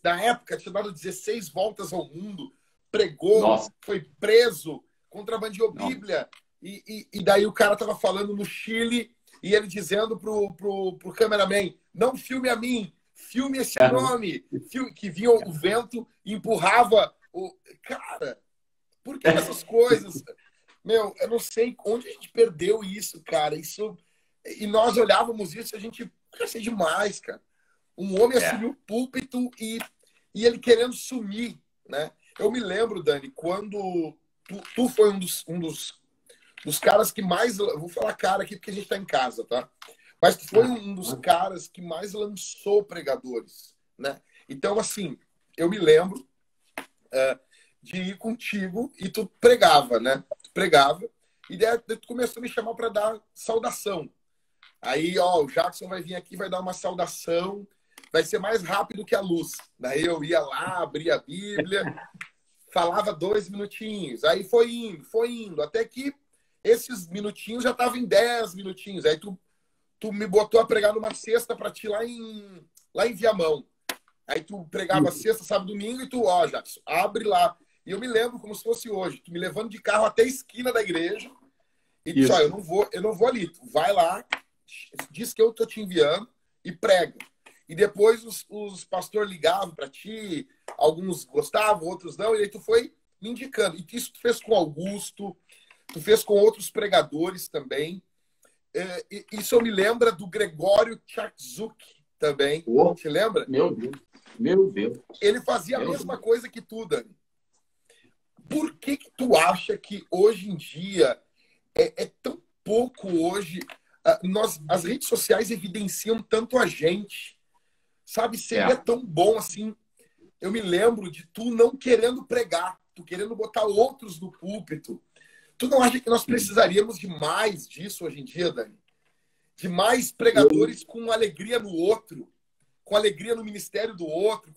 na época, tinha dado 16 voltas ao mundo, pregou, Nossa. Foi preso, contrabandeou Bíblia, e daí o cara tava falando no Chile, e ele dizendo pro cameraman, não filme a mim, filme esse nome, que vinha o vento e empurrava o... Cara, por que essas coisas? Meu, eu não sei onde a gente perdeu isso, cara. Isso... E nós olhávamos isso e a gente... Ia ser demais, cara. Um homem assumiu o púlpito e ele querendo sumir, né? Eu me lembro, Dani, quando tu foi um dos caras que mais... Eu vou falar cara aqui porque a gente tá em casa, tá? Mas tu foi um dos caras que mais lançou pregadores, né? Então, assim, eu me lembro de ir contigo e tu pregava, né? Tu pregava e daí tu começou a me chamar para dar saudação. Aí, ó, o Jackson vai vir aqui, vai dar uma saudação, vai ser mais rápido que a luz. Daí eu ia lá, abria a Bíblia, falava 2 minutinhos. Aí foi indo, até que esses minutinhos já estavam em 10 minutinhos. Aí tu me botou a pregar numa sexta para ti lá em Viamão. Aí tu pregava sexta, sábado, domingo e tu, ó, Jackson, abre lá. E eu me lembro como se fosse hoje, tu me levando de carro até a esquina da igreja e tu, ó, eu não vou ali, tu vai lá, diz que eu tô te enviando e prega. E depois os pastores ligavam para ti, alguns gostavam, outros não, e aí tu foi me indicando. E isso tu fez com Augusto, tu fez com outros pregadores também. Isso eu me lembro do Gregório Tchakzuk também. Te lembra? Meu Deus. Ele fazia a mesma coisa que tu, Dani. Por que tu acha que hoje em dia é tão pouco hoje... as redes sociais evidenciam tanto a gente. Sabe? Seria tão bom assim. Eu me lembro de tu não querendo pregar, tu querendo botar outros no púlpito. Tu não acha que nós precisaríamos de mais disso hoje em dia, Dani? De mais pregadores com alegria no outro, com alegria no ministério do outro,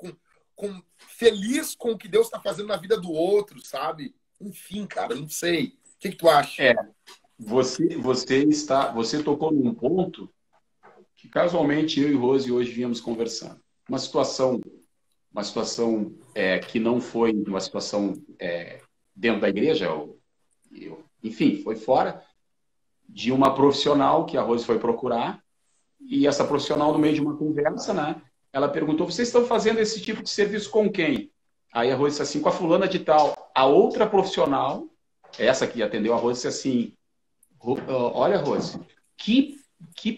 feliz com o que Deus está fazendo na vida do outro, sabe? Enfim, cara, não sei. O que tu acha? Você tocou num ponto que casualmente eu e Rose hoje viemos conversando. Uma situação que não foi uma situação dentro da igreja, enfim, foi fora de uma profissional que a Rose foi procurar, e essa profissional, no meio de uma conversa, né, ela perguntou, vocês estão fazendo esse tipo de serviço com quem? Aí a Rose disse assim, com a fulana de tal. A outra profissional, essa que atendeu a Rose, disse assim, olha, Rose, que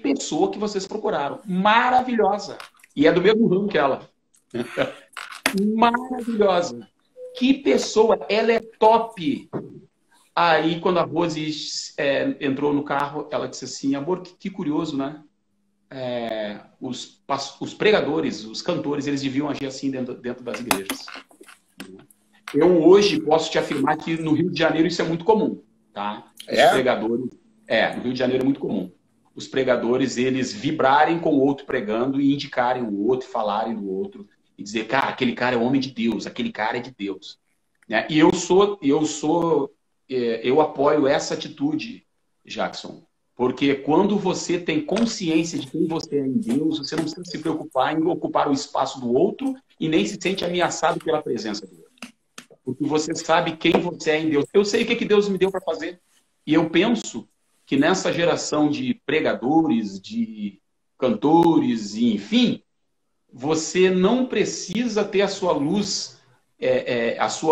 pessoa que vocês procuraram. Maravilhosa. E é do mesmo ramo que ela. Maravilhosa. Que pessoa. Ela é top. Aí, quando a Rose entrou no carro, ela disse assim, amor, que curioso, né? Os pregadores, os cantores, eles deviam agir assim dentro das igrejas. Eu hoje posso te afirmar que no Rio de Janeiro isso é muito comum, tá? Os pregadores... no Rio de Janeiro é muito comum. Os pregadores, eles vibrarem com o outro pregando e indicarem o outro, falarem do outro e dizer, cara, aquele cara é homem de Deus, aquele cara é de Deus. Né? E eu apoio essa atitude, Jackson, porque quando você tem consciência de quem você é em Deus, você não precisa se preocupar em ocupar o espaço do outro e nem se sente ameaçado pela presença do outro. Porque você sabe quem você é em Deus. Eu sei o que Deus me deu para fazer. E eu penso que nessa geração de pregadores, de cantores, enfim, você não precisa ter a sua luz,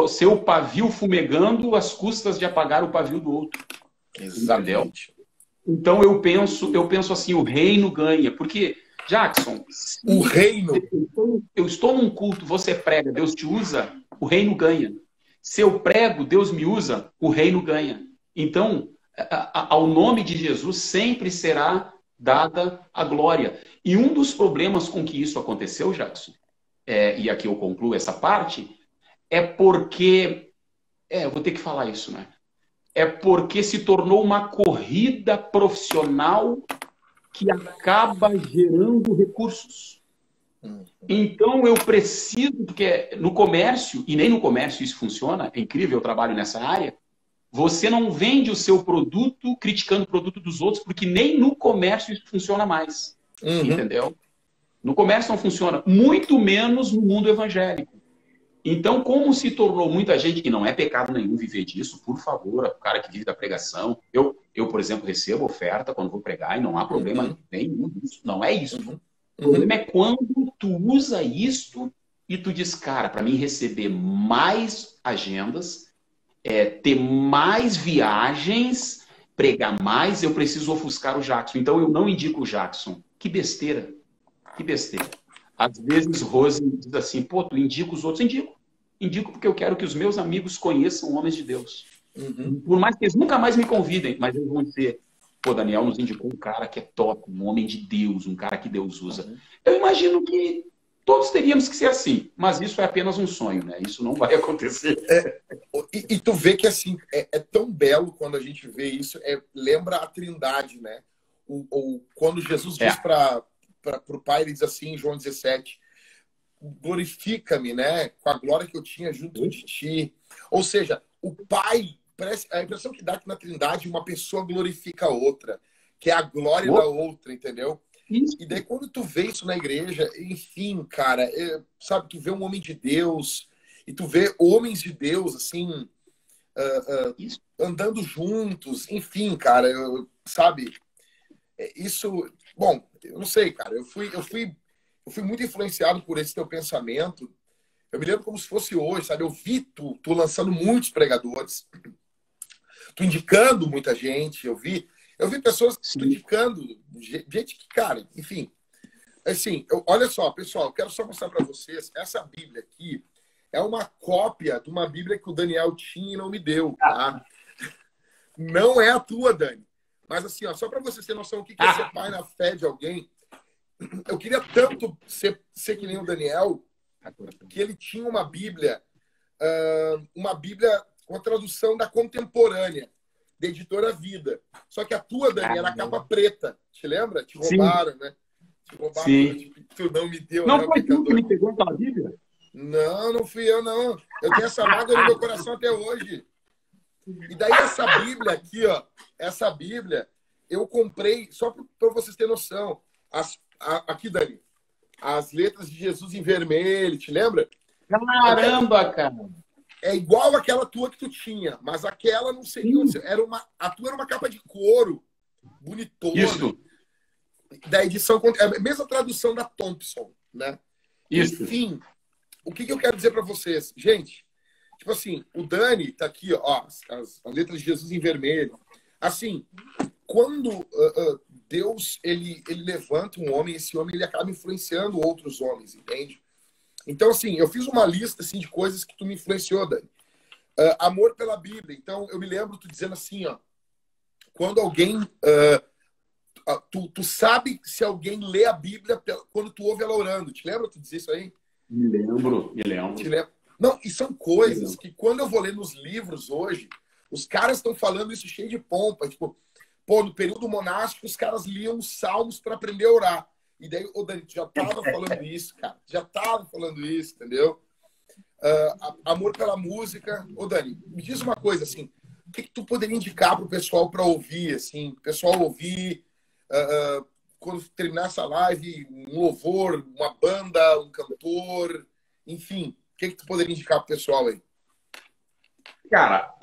seu pavio fumegando às custas de apagar o pavio do outro. Exatamente. Entendeu? Então eu penso assim, o reino ganha. Porque, Jackson, o reino... eu estou num culto, você prega, Deus te usa, o reino ganha. Se eu prego, Deus me usa, o reino ganha. Então, ao nome de Jesus sempre será dada a glória. E um dos problemas com que isso aconteceu, Jackson, e aqui eu concluo essa parte, é porque... eu vou ter que falar isso, né? É porque se tornou uma corrida profissional que acaba gerando recursos. Então eu preciso, porque no comércio, e nem no comércio isso funciona, é incrível, eu trabalho nessa área, você não vende o seu produto criticando o produto dos outros, porque nem no comércio isso funciona mais. Entendeu? No comércio não funciona, muito menos no mundo evangélico. Então, como se tornou muita gente, que não é pecado nenhum viver disso, por favor, o cara que vive da pregação. Eu, por exemplo, recebo oferta quando vou pregar e não há problema nenhum disso. Não é isso. O problema é quando tu usa isto e tu diz, cara, para mim receber mais agendas, ter mais viagens, pregar mais, eu preciso ofuscar o Jackson. Então, eu não indico o Jackson. Que besteira. Que besteira. Às vezes, Rose diz assim, pô, tu indica os outros? Indico. Indico porque eu quero que os meus amigos conheçam homens de Deus. Por mais que eles nunca mais me convidem, mas eles vão dizer, pô, Daniel nos indicou um cara que é top, um homem de Deus, um cara que Deus usa. Eu imagino que todos teríamos que ser assim, mas isso é apenas um sonho, né? Isso não vai acontecer. E tu vê que assim, é tão belo quando a gente vê isso, lembra a Trindade, né? Quando Jesus diz para o Pai, ele diz assim em João 17, glorifica-me, né, com a glória que eu tinha junto de ti. Ou seja, o Pai, a impressão que dá que na Trindade uma pessoa glorifica a outra, que é a glória da outra, entendeu? E daí quando tu vê isso na igreja, enfim, cara, sabe, tu vê um homem de Deus e tu vê homens de Deus, assim, andando juntos, enfim, cara, sabe, isso, bom, eu não sei, cara, eu fui muito influenciado por esse teu pensamento. Eu me lembro como se fosse hoje, sabe? Eu vi tu lançando muitos pregadores, tu indicando muita gente, eu vi pessoas tu indicando, gente que, cara, enfim. Assim, olha só, pessoal, eu quero só mostrar para vocês, essa Bíblia aqui é uma cópia de uma Bíblia que o Daniel tinha e não me deu, tá? Não é a tua, Dani. Mas assim, ó, só para vocês terem noção do que é ser pai na fé de alguém, eu queria tanto ser que nem o Daniel, que ele tinha uma Bíblia com a tradução da Contemporânea, da Editora Vida. Só que a tua, Dani, era a capa preta. Te lembra? Te roubaram, né? Te roubaram. Sim. Tu não me deu. Não foi tu que me pegou aquela Bíblia? Não, não fui eu, não. Eu tenho essa mágoa no meu coração até hoje. E daí essa Bíblia aqui, ó, essa Bíblia, eu comprei, só para vocês terem noção, aqui, Dani, as letras de Jesus em vermelho, te lembra? Caramba, cara! É igual aquela tua que tu tinha, mas aquela não sei. A tua era uma capa de couro, bonitona. Isso. Da edição, é a mesma tradução da Thompson, né? Isso. Enfim, o que eu quero dizer para vocês? Gente, tipo assim, o Dani tá aqui, ó, as letras de Jesus em vermelho. Assim, quando Deus ele levanta um homem, esse homem ele acaba influenciando outros homens, entende? Então, assim, eu fiz uma lista assim, de coisas que tu me influenciou, Dani. Amor pela Bíblia. Então, eu me lembro tu dizendo assim, ó, quando alguém... tu sabe se alguém lê a Bíblia quando tu ouve ela orando. Te lembra tu dizer isso aí? Me lembro. Te lembro. Não, e são coisas que quando eu vou ler nos livros hoje, os caras estão falando isso cheio de pompa. Tipo, pô, no período monástico, os caras liam os salmos para aprender a orar. E daí, ô Dani, tu já tava falando isso, cara. Já tava falando isso, entendeu? Amor pela música. Ô Dani, me diz uma coisa, assim, o que tu poderia indicar pro pessoal para ouvir, assim? O pessoal ouvir, quando terminar essa live, um louvor, uma banda, um cantor, enfim. O que tu poderia indicar pro pessoal aí? Cara,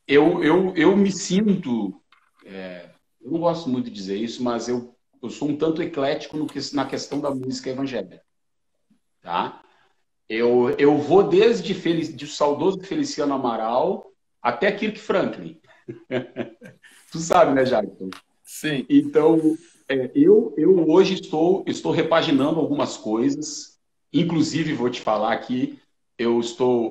eu me sinto... eu não gosto muito de dizer isso, mas eu sou um tanto eclético na questão da música evangélica. Tá? Eu vou desde o saudoso Feliciano Amaral até Kirk Franklin. Tu sabe, né, Jackson? Sim. Então, eu hoje estou repaginando algumas coisas. Inclusive, vou te falar aqui,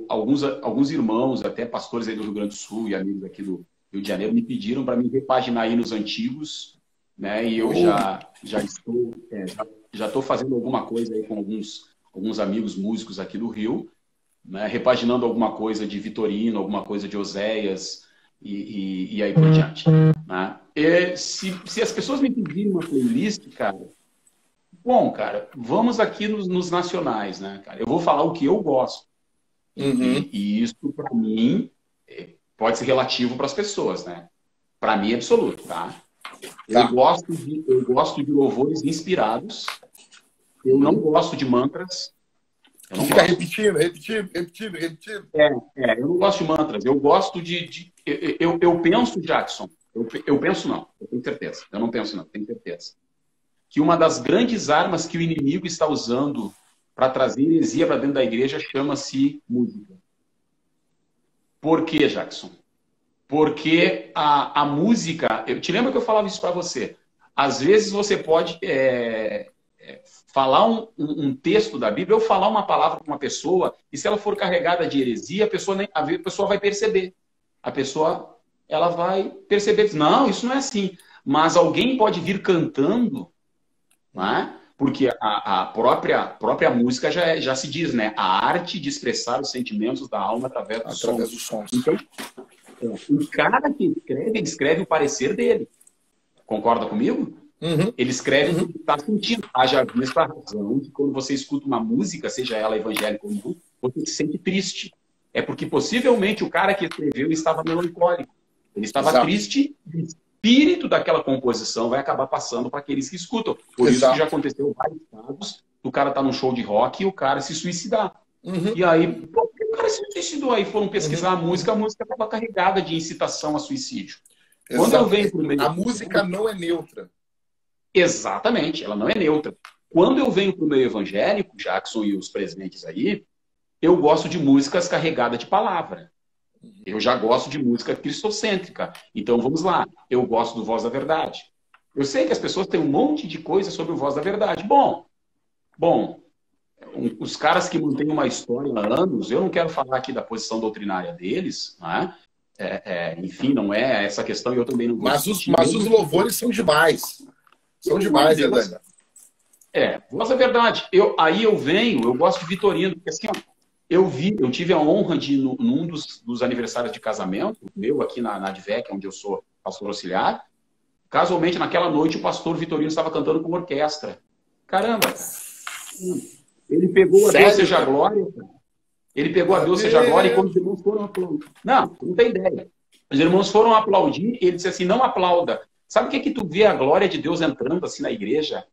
alguns irmãos, até pastores aí do Rio Grande do Sul e amigos aqui do Rio de Janeiro, me pediram para me repaginar aí nos antigos, né? E eu já estou fazendo alguma coisa aí com alguns amigos músicos aqui do Rio, né? Repaginando alguma coisa de Vitorino, alguma coisa de Oséias e aí por diante, né? Se as pessoas me pedirem uma playlist, cara, Bom, cara, vamos aqui nos nacionais, né, cara? Eu vou falar o que eu gosto. Uhum. E isso, para mim, pode ser relativo para as pessoas, né? Para mim é absoluto, tá? Tá. Eu gosto de louvores inspirados. Eu não gosto de mantras. Eu Que não fica gosto. repetindo, repetindo, repetindo, repetindo. Eu não gosto de mantras. Eu gosto eu penso, Jackson. Eu penso não. Eu tenho certeza. Eu não penso não. Tenho certeza. Que uma das grandes armas que o inimigo está usando para trazer heresia para dentro da igreja chama-se música. Por quê, Jackson? Porque a música... Eu te lembro que eu falava isso para você. Às vezes você pode falar um texto da Bíblia ou falar uma palavra para uma pessoa e se ela for carregada de heresia, a pessoa vai perceber. A pessoa ela vai perceber. Não, isso não é assim. Mas alguém pode vir cantando, né? Porque a própria música já se diz, né? A arte de expressar os sentimentos da alma através dos Através sons. dos sons. Então, o cara que escreve, ele escreve o parecer dele. Concorda comigo? Uhum. Ele escreve o que está sentindo. Haja vista a razão que quando você escuta uma música, seja ela evangélica ou não, você se sente triste. É porque possivelmente o cara que escreveu estava melancólico. Ele estava Exato. triste, o espírito daquela composição vai acabar passando para aqueles que escutam. Por isso que já aconteceu em vários casos, o cara tá num show de rock e o cara se suicidar. Uhum. E aí, por que o cara se suicidou? Aí foram pesquisar a música estava carregada de incitação a suicídio. Exato. Quando eu venho pro meio... A música não é neutra. Exatamente, ela não é neutra. Quando eu venho para o meio evangélico, Jackson e os presentes aí, eu gosto de músicas carregadas de palavra. Eu já gosto de música cristocêntrica. Então vamos lá, eu gosto do Voz da Verdade. Eu sei que as pessoas têm um monte de coisa sobre o Voz da Verdade. Bom, os caras que mantêm uma história há anos, eu não quero falar aqui da posição doutrinária deles, né? Enfim, não é essa questão e eu também não vou discutir. Mas os louvores são demais. São demais, Dani. Voz da Verdade. Aí eu gosto de Vitorino, porque assim, ó, eu tive a honra de, num dos aniversários de casamento, meu aqui na Advec, onde eu sou pastor auxiliar, casualmente naquela noite o pastor Vitorino estava cantando com orquestra. Caramba, ele pegou a Deus seja a glória, ele pegou a Deus seja a glória e quando os irmãos foram aplaudir, não tem ideia. Os irmãos foram aplaudir e ele disse assim, não aplauda. Sabe o que tu vê a glória de Deus entrando assim na igreja?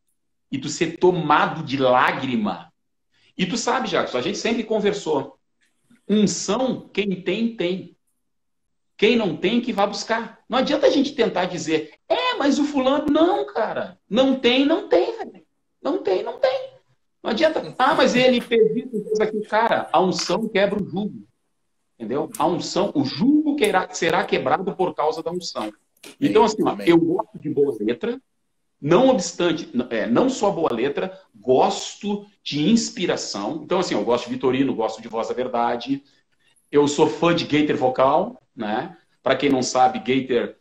E tu ser tomado de lágrima. E tu sabe, Jackson, a gente sempre conversou. Unção, quem tem, tem. Quem não tem, que vá buscar. Não adianta a gente tentar dizer, mas o fulano... Não, cara. Não tem, velho. Não tem. Não adianta. Mas ele fez isso aqui. Cara, a unção quebra o jugo. Entendeu? A unção, o jugo será quebrado por causa da unção. Então, assim, eu gosto de boa letra, não obstante, não só boa letra, gosto de inspiração. Então, assim, eu gosto de Vitorino, gosto de Voz da Verdade. Eu sou fã de Gaither Vocal, né? Para quem não sabe, Gaither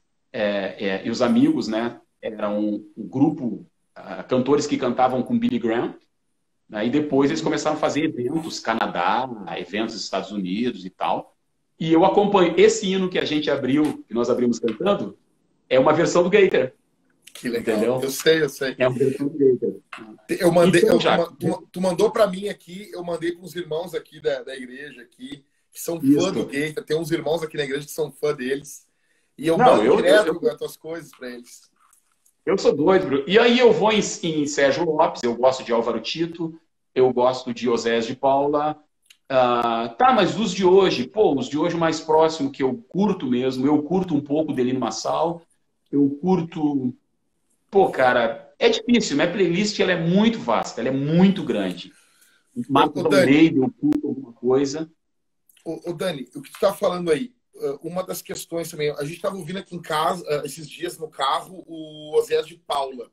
e os amigos, né? Eram um grupo, cantores que cantavam com Billy Graham. Né? E depois eles começaram a fazer eventos, Canadá, eventos nos Estados Unidos e tal. E eu acompanho esse hino que a gente abriu, que nós abrimos cantando, é uma versão do Gaither. Que legal. Entendeu? Eu sei. É uma versão do Gaither. Eu mandei, então, tu mandou para mim aqui, eu mandei para os irmãos aqui da igreja aqui, que são fã do Gaither. Tem uns irmãos aqui na igreja que são fã deles. E eu mando direto as tuas coisas para eles. Eu sou doido, Bruno. E aí eu vou em Sérgio Lopes, eu gosto de Álvaro Tito, eu gosto de Osés de Paula. Mas os de hoje, os de hoje mais próximo que eu curto mesmo, eu curto um pouco Delino Massal, eu curto... cara, é difícil, minha playlist ela é muito vasta, ela é muito grande. Marco Almeida, eu curto alguma coisa. Dani, o que tu tá falando aí, uma das questões também, a gente estava ouvindo aqui em casa, esses dias no carro, o Osés de Paula.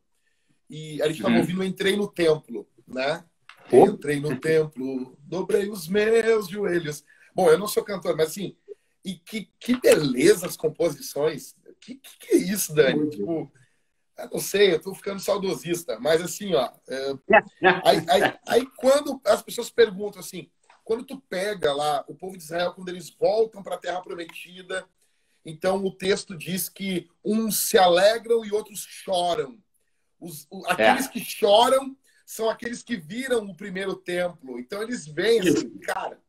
E a gente estava ouvindo Entrei no Templo, né? Entrei no templo, dobrei os meus joelhos. Bom, eu não sou cantor, mas assim, e que beleza as composições. Que é isso, Dani? Tipo, eu não sei, eu tô ficando saudosista, mas assim, ó. Aí quando as pessoas perguntam assim, quando tu pega lá o povo de Israel, quando eles voltam para a Terra Prometida, então o texto diz que uns se alegram e outros choram. Aqueles que choram são aqueles que viram o primeiro templo. Então eles veem assim, cara,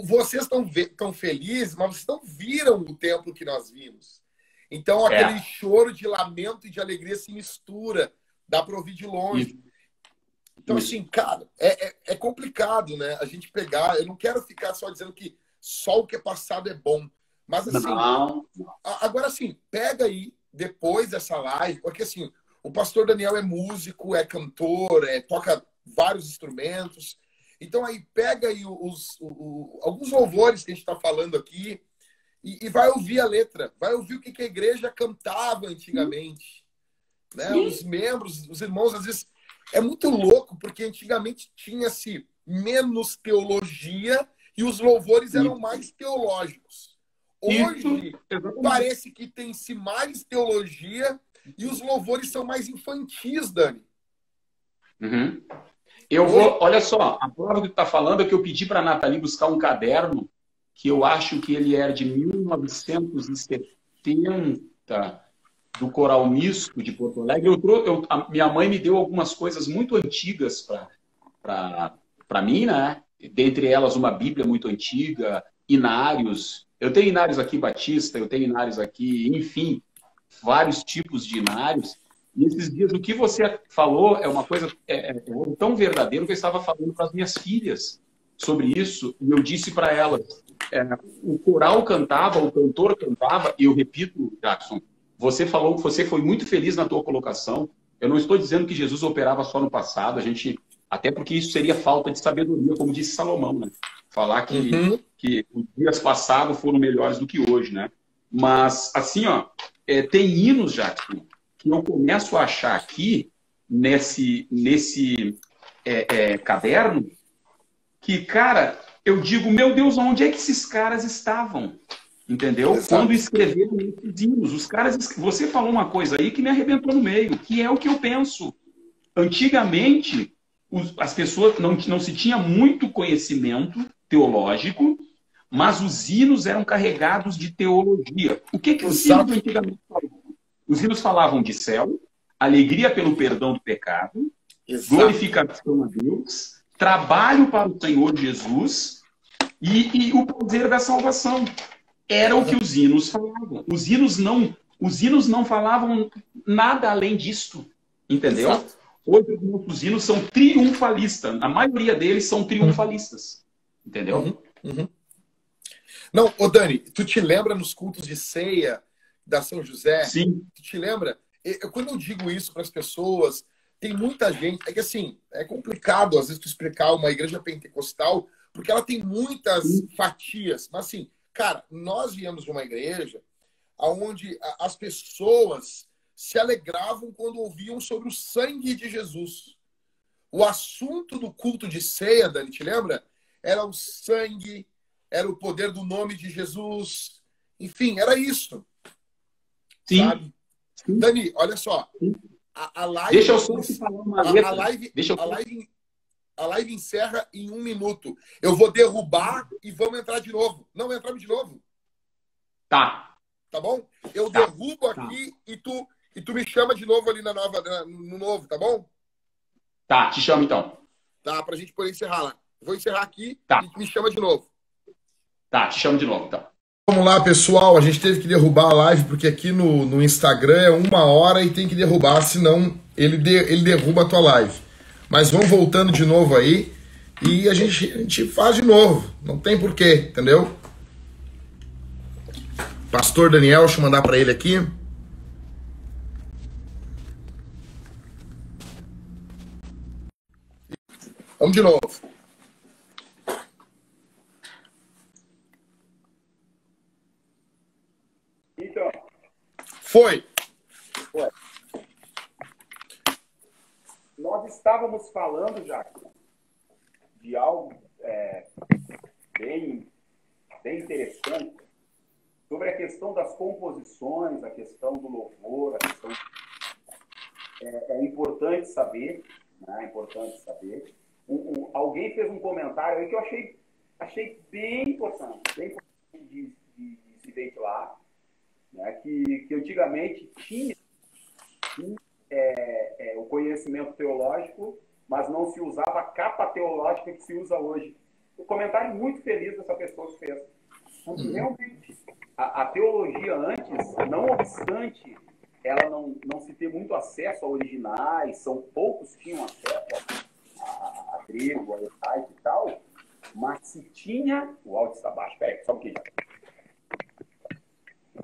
vocês estão felizes, mas vocês não viram o templo que nós vimos. Então aquele choro de lamento e de alegria se mistura, dá para ouvir de longe. Então, assim, cara, é complicado, né? A gente pegar. Eu não quero ficar só dizendo que só o que é passado é bom. Mas, assim, agora, assim, pega aí, depois dessa live, porque, assim, o pastor Daniel é músico, é cantor, toca vários instrumentos. Então, aí, pega aí alguns louvores que a gente está falando aqui e vai ouvir a letra. Vai ouvir o que a igreja cantava antigamente. Né? Os membros, os irmãos, às vezes... É muito louco, porque antigamente tinha-se menos teologia e os louvores eram mais teológicos. Hoje, parece que tem-se mais teologia e os louvores são mais infantis, Dani. Olha só, a prova que tu está falando é que eu pedi para a Nathalie buscar um caderno que eu acho que ele era de 1970, do Coral Misto de Porto Alegre. A minha mãe me deu algumas coisas muito antigas para mim, né? Dentre elas, uma Bíblia muito antiga, inários. Eu tenho inários aqui batista, eu tenho inários aqui, enfim, vários tipos de inários. E esses dias, o que você falou é uma coisa tão verdadeira que eu estava falando para as minhas filhas sobre isso, e eu disse para elas, o coral cantava, o cantor cantava, e eu repito, Jackson, você falou que você foi muito feliz na tua colocação. Eu não estou dizendo que Jesus operava só no passado, até porque isso seria falta de sabedoria, como disse Salomão, né? Falar que os dias passados foram melhores do que hoje, né? Mas, assim, ó, tem hinos, Jackson, que eu começo a achar aqui, nesse caderno, que, cara, eu digo, meu Deus, onde é que esses caras estavam? Entendeu? Exato. Quando escreveram esses hinos, os caras... Você falou uma coisa aí que me arrebentou no meio, que é o que eu penso. Antigamente, as pessoas não se tinha muito conhecimento teológico, mas os hinos eram carregados de teologia. O que os hinos antigamente falavam? Os hinos falavam de céu, alegria pelo perdão do pecado, glorificação a Deus, trabalho para o Senhor Jesus e o prazer da salvação. Era o que os hinos falavam. Os hinos não falavam nada além disto. Entendeu? Exato. Hoje os nossos hinos são triunfalistas. A maioria deles são triunfalistas. Entendeu? Não, ô Dani, tu te lembra nos cultos de ceia da São José? Sim. Tu te lembra? Quando eu digo isso para as pessoas, tem muita gente... É que assim, é complicado às vezes tu explicar uma igreja pentecostal, porque ela tem muitas fatias. Mas assim... Cara, nós viemos de uma igreja onde as pessoas se alegravam quando ouviam sobre o sangue de Jesus. O assunto do culto de ceia, Dani, te lembra? Era o sangue, era o poder do nome de Jesus. Enfim, era isso. Sim. Sabe? Sim. Dani, olha só. A live... Deixa eu só te falar uma letra. A live encerra em 1 minuto. Eu vou derrubar e vamos entrar de novo. Não, entramos de novo. Tá. Tá bom? Eu derrubo aqui e tu me chama de novo ali no novo, tá bom? Tá, te chamo então. Tá, pra gente poder encerrar lá. Vou encerrar aqui e me chama de novo. Tá, te chamo de novo, então. Vamos lá, pessoal. A gente teve que derrubar a live porque aqui no Instagram é 1 hora e tem que derrubar, senão ele derruba a tua live. Mas vamos voltando de novo aí e a gente faz de novo. Não tem porquê, entendeu? Pastor Daniel, deixa eu mandar para ele aqui. Vamos de novo. Então. Foi. Nós estávamos falando, já de algo bem interessante sobre a questão das composições, a questão do louvor, a questão... É importante saber, né? É importante saber. Alguém fez um comentário aí que eu achei bem importante de se ventilar, né? Que antigamente tinha o conhecimento teológico, mas não se usava a capa teológica que se usa hoje. Um comentário muito feliz dessa pessoa que fez. Porque realmente, a teologia antes, não obstante ela não se ter muito acesso a originais, são poucos que tinham acesso a grego, a hebraico e tal, mas se tinha... O áudio está baixo, peraí, só um pouquinho.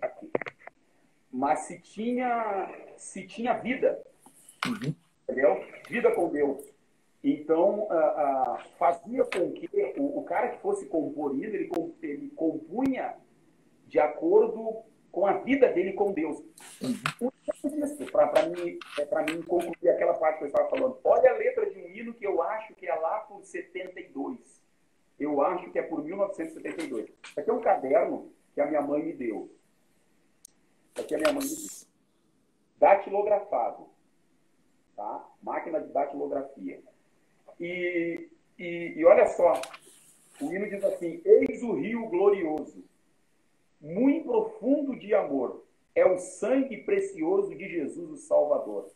Aqui. Mas se tinha vida, entendeu? Vida com Deus. Então, fazia com que o cara que fosse compor isso, ele compunha de acordo com a vida dele com Deus. Para mim concluir aquela parte que eu estava falando. Olha a letra de um hino que eu acho que é lá por 72. Eu acho que é por 1972. Isso aqui é um caderno que a minha mãe me deu. Isso aqui a minha mãe me deu. Datilografado. Tá? Máquina de datilografia. E olha só, o hino diz assim: eis o rio glorioso, muito profundo de amor, é o sangue precioso de Jesus, o Salvador.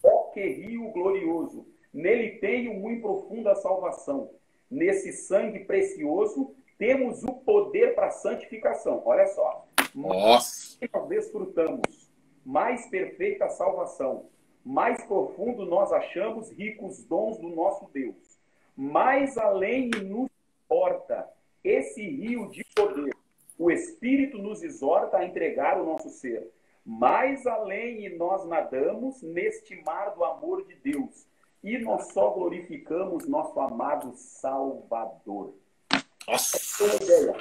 Ó que rio glorioso, nele tenho muito profunda salvação. Nesse sangue precioso temos o poder para a santificação. Olha só. Nossa! Nós desfrutamos mais perfeita salvação. Mais profundo nós achamos ricos dons do nosso Deus. Mais além nos importa esse rio de poder. O Espírito nos exorta a entregar o nosso ser. Mais além nós nadamos neste mar do amor de Deus. E nós só glorificamos nosso amado Salvador. Nossa! Uma ideia.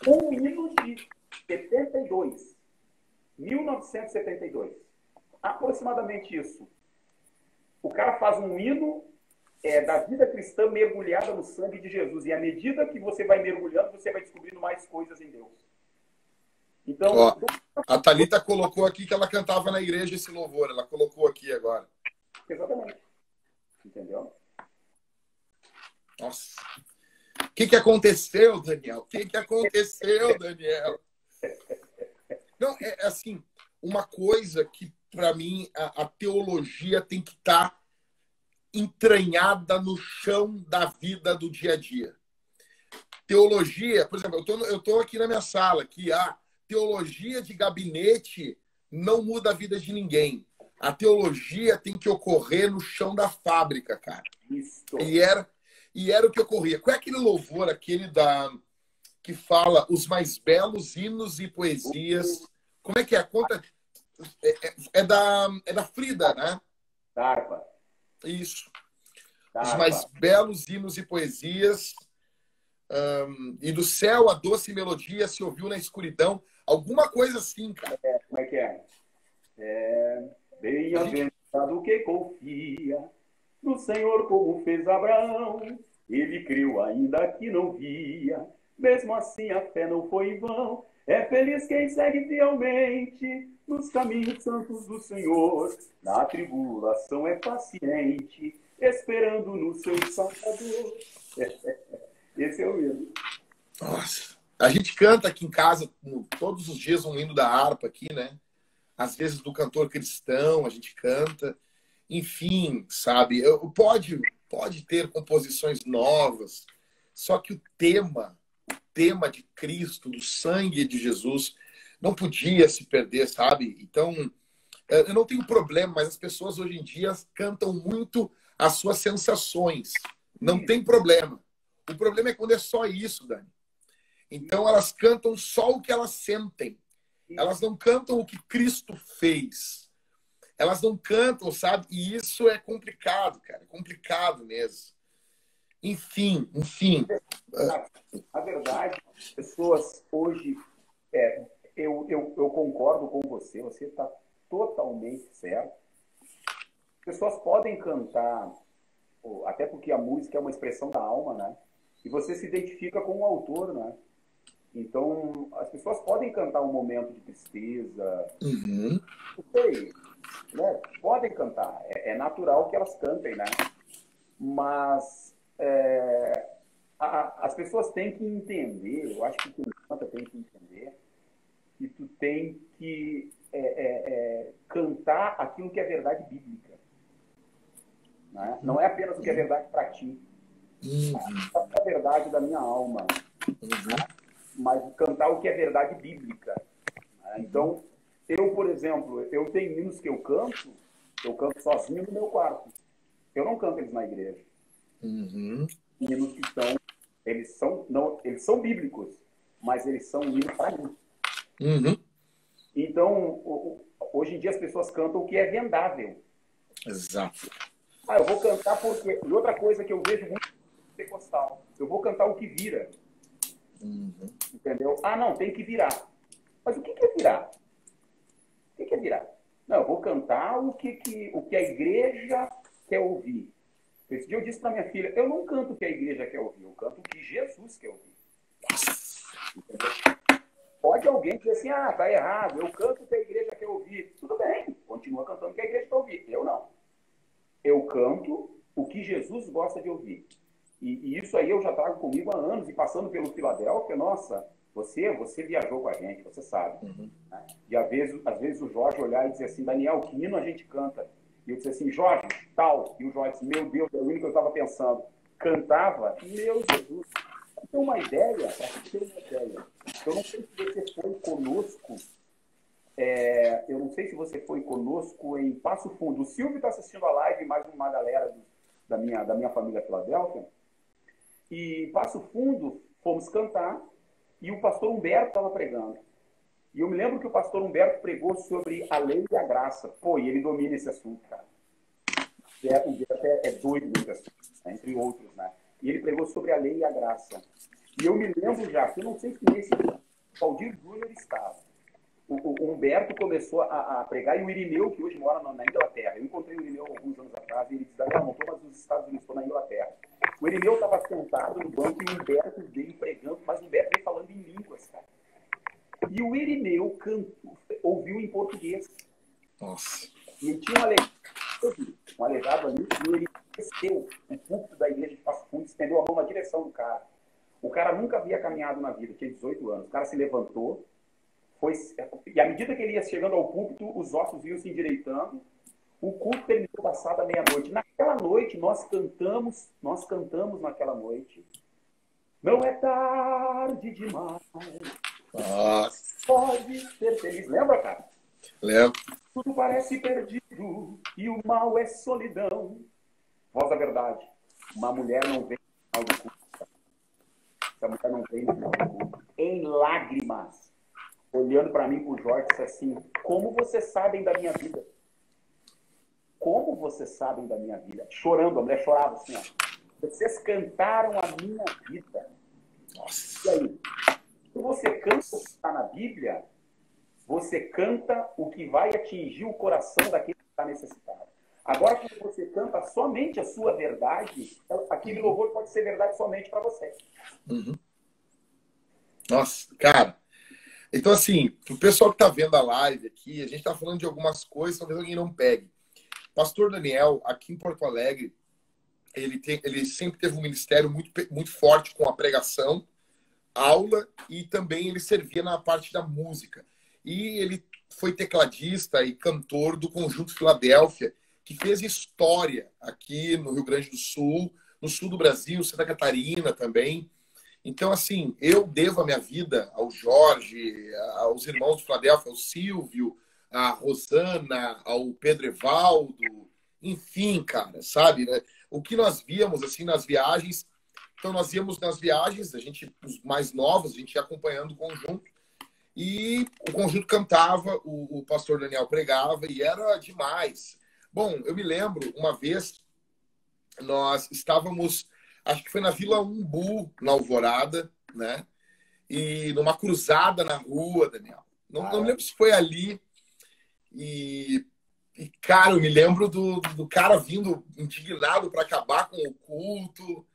Um hino de 72. 1972. Aproximadamente isso. O cara faz um hino da vida cristã mergulhada no sangue de Jesus. E à medida que você vai mergulhando, você vai descobrindo mais coisas em Deus. Então, ó, a Thalita colocou aqui que ela cantava na igreja esse louvor. Ela colocou aqui agora. Exatamente. Entendeu? Nossa. O que aconteceu, Daniel? O que aconteceu, Daniel? Não, é assim, uma coisa que, para mim, a teologia tem que estar entranhada no chão da vida do dia a dia. Teologia, por exemplo, eu tô aqui na minha sala, que a teologia de gabinete não muda a vida de ninguém. A teologia tem que ocorrer no chão da fábrica, cara. Isso. E era o que ocorria. Qual é aquele louvor, aquele que fala os mais belos hinos e poesias? Como é que é? Conta. É da Frida, né? Tarpa. Isso. Tarpa. Os mais belos hinos e poesias. E do céu a doce melodia se ouviu na escuridão. Alguma coisa assim, cara. Como é que é? Bem-aventurado que confia no Senhor, como fez Abraão. Ele creu ainda que não via. Mesmo assim a fé não foi em vão. É feliz quem segue fielmente nos caminhos santos do Senhor. Na tribulação é paciente, esperando no seu Salvador. Esse é o hino. Nossa. A gente canta aqui em casa todos os dias um hino da harpa aqui, né? Às vezes do cantor cristão a gente canta. Enfim, sabe? Pode ter composições novas, só que o tema de Cristo, do sangue de Jesus, não podia se perder, sabe? Então, eu não tenho problema, mas as pessoas hoje em dia cantam muito as suas sensações. Não tem problema. O problema é quando é só isso, Dani. Então, elas cantam só o que elas sentem. Elas não cantam o que Cristo fez. Elas não cantam, sabe? E isso é complicado, cara. É complicado mesmo. Enfim. Na verdade, as pessoas hoje... eu concordo com você. Você está totalmente certo. As pessoas podem cantar, até porque a música é uma expressão da alma, né? E você se identifica com o autor, né? Então, as pessoas podem cantar um momento de tristeza. Uhum. Não sei, né? Podem cantar. É natural que elas cantem, né? Mas as pessoas têm que entender, eu acho que quem canta tem que entender, que tu tem que cantar aquilo que é verdade bíblica. né? Não é apenas o que é verdade para ti, é a verdade da minha alma, mas cantar o que é verdade bíblica, né? Então, eu, por exemplo, eu tenho hinos que eu canto sozinho no meu quarto. Eu não canto eles na igreja. Hinos que eles são bíblicos, mas eles são hinos para mim. Então, hoje em dia as pessoas cantam o que é vendável. Exato. Ah, eu vou cantar porque... E outra coisa que eu vejo muito pentecostal, eu vou cantar o que vira. Entendeu? Ah, não, tem que virar. Mas o que é virar? O que é virar? Não, eu vou cantar o que a igreja quer ouvir. Esse dia eu disse para minha filha, eu não canto o que a igreja quer ouvir, eu canto o que Jesus quer ouvir. Entendeu? Pode alguém dizer assim, ah, tá errado, eu canto o que a igreja quer ouvir. Tudo bem, continua cantando o que a igreja quer ouvir. Eu não. Eu canto o que Jesus gosta de ouvir. E isso aí eu já trago comigo há anos, e passando pelo Filadélfia, nossa, você viajou com a gente, você sabe. Né? E às vezes o Jorge olhar e dizer assim, Daniel, que hino a gente canta? E eu disse assim, Jorge, tal. E o Jorge disse, meu Deus, é o hino que eu estava pensando. Cantava, meu Jesus. Para ter uma ideia, eu não sei se você foi conosco, eu não sei se você foi conosco em Passo Fundo. O Silvio está assistindo a live, mais uma galera da minha família Filadélfia. E Passo Fundo, fomos cantar, e o pastor Humberto estava pregando. E eu me lembro que o pastor Humberto pregou sobre a lei e a graça. Pô, e ele domina esse assunto, cara. O Humberto é doido nesse assunto, né? Entre outros, né? E ele pregou sobre a lei e a graça. E eu me lembro já, que eu não sei se nesse Valdir Júnior estava. O Humberto começou a pregar, e o Irineu, que hoje mora na Inglaterra. Eu encontrei o Irineu alguns anos atrás, e ele disse, Daniel, não estou mais nos Estados Unidos, estou na Inglaterra. O Irineu estava sentado no banco e o Humberto veio pregando, mas o Humberto veio falando em línguas, cara. E o Irineu ouviu em português. Nossa. E ele tinha um aleijado ali, e ele desceu o púlpito da igreja de Passo Fundo, estendeu a mão na direção do cara. O cara nunca havia caminhado na vida, tinha 18 anos. O cara se levantou, e à medida que ele ia chegando ao púlpito, os ossos iam se endireitando. O culto terminou passada meia-noite. Naquela noite, nós cantamos naquela noite. Não é tarde demais. Nossa. Pode ser feliz. Lembra, cara? Lembro. Tudo parece perdido e o mal é solidão. Voz da verdade. Uma mulher não vem no final do culto. Essa mulher não vem no final do culto. Em lágrimas. Olhando para mim, pro Jorge, disse assim, como vocês sabem da minha vida? Como vocês sabem da minha vida? Chorando, a mulher chorava assim, ó. Vocês cantaram a minha vida. Nossa. E aí? Se você canta o que está na Bíblia, você canta o que vai atingir o coração daquele que está necessitado. Agora, quando você canta somente a sua verdade, aquele louvor pode ser verdade somente para você. Nossa, cara. Então, assim, pro pessoal que tá vendo a live aqui, a gente tá falando de algumas coisas, talvez alguém não pegue. Pastor Daniel, aqui em Porto Alegre, ele sempre teve um ministério muito forte com a pregação, aula, e também ele servia na parte da música. E ele foi tecladista e cantor do Conjunto Filadélfia, que fez história aqui no Rio Grande do Sul, no sul do Brasil, Santa Catarina também. Então, assim, eu devo a minha vida ao Jorge, aos irmãos do Filadélfia, ao Silvio, à Rosana, ao Pedro Evaldo, enfim, cara, sabe? Né? O que nós víamos, assim, nas viagens. Então, nós íamos nas viagens, os mais novos, a gente ia acompanhando o conjunto, e o conjunto cantava, o pastor Daniel pregava, e era demais. Bom, eu me lembro, uma vez, nós estávamos, acho que foi na Vila Umbu, na Alvorada, né? E numa cruzada na rua, Daniel. Não lembro se foi ali. E cara, eu me lembro do cara vindo indignado para acabar com o culto.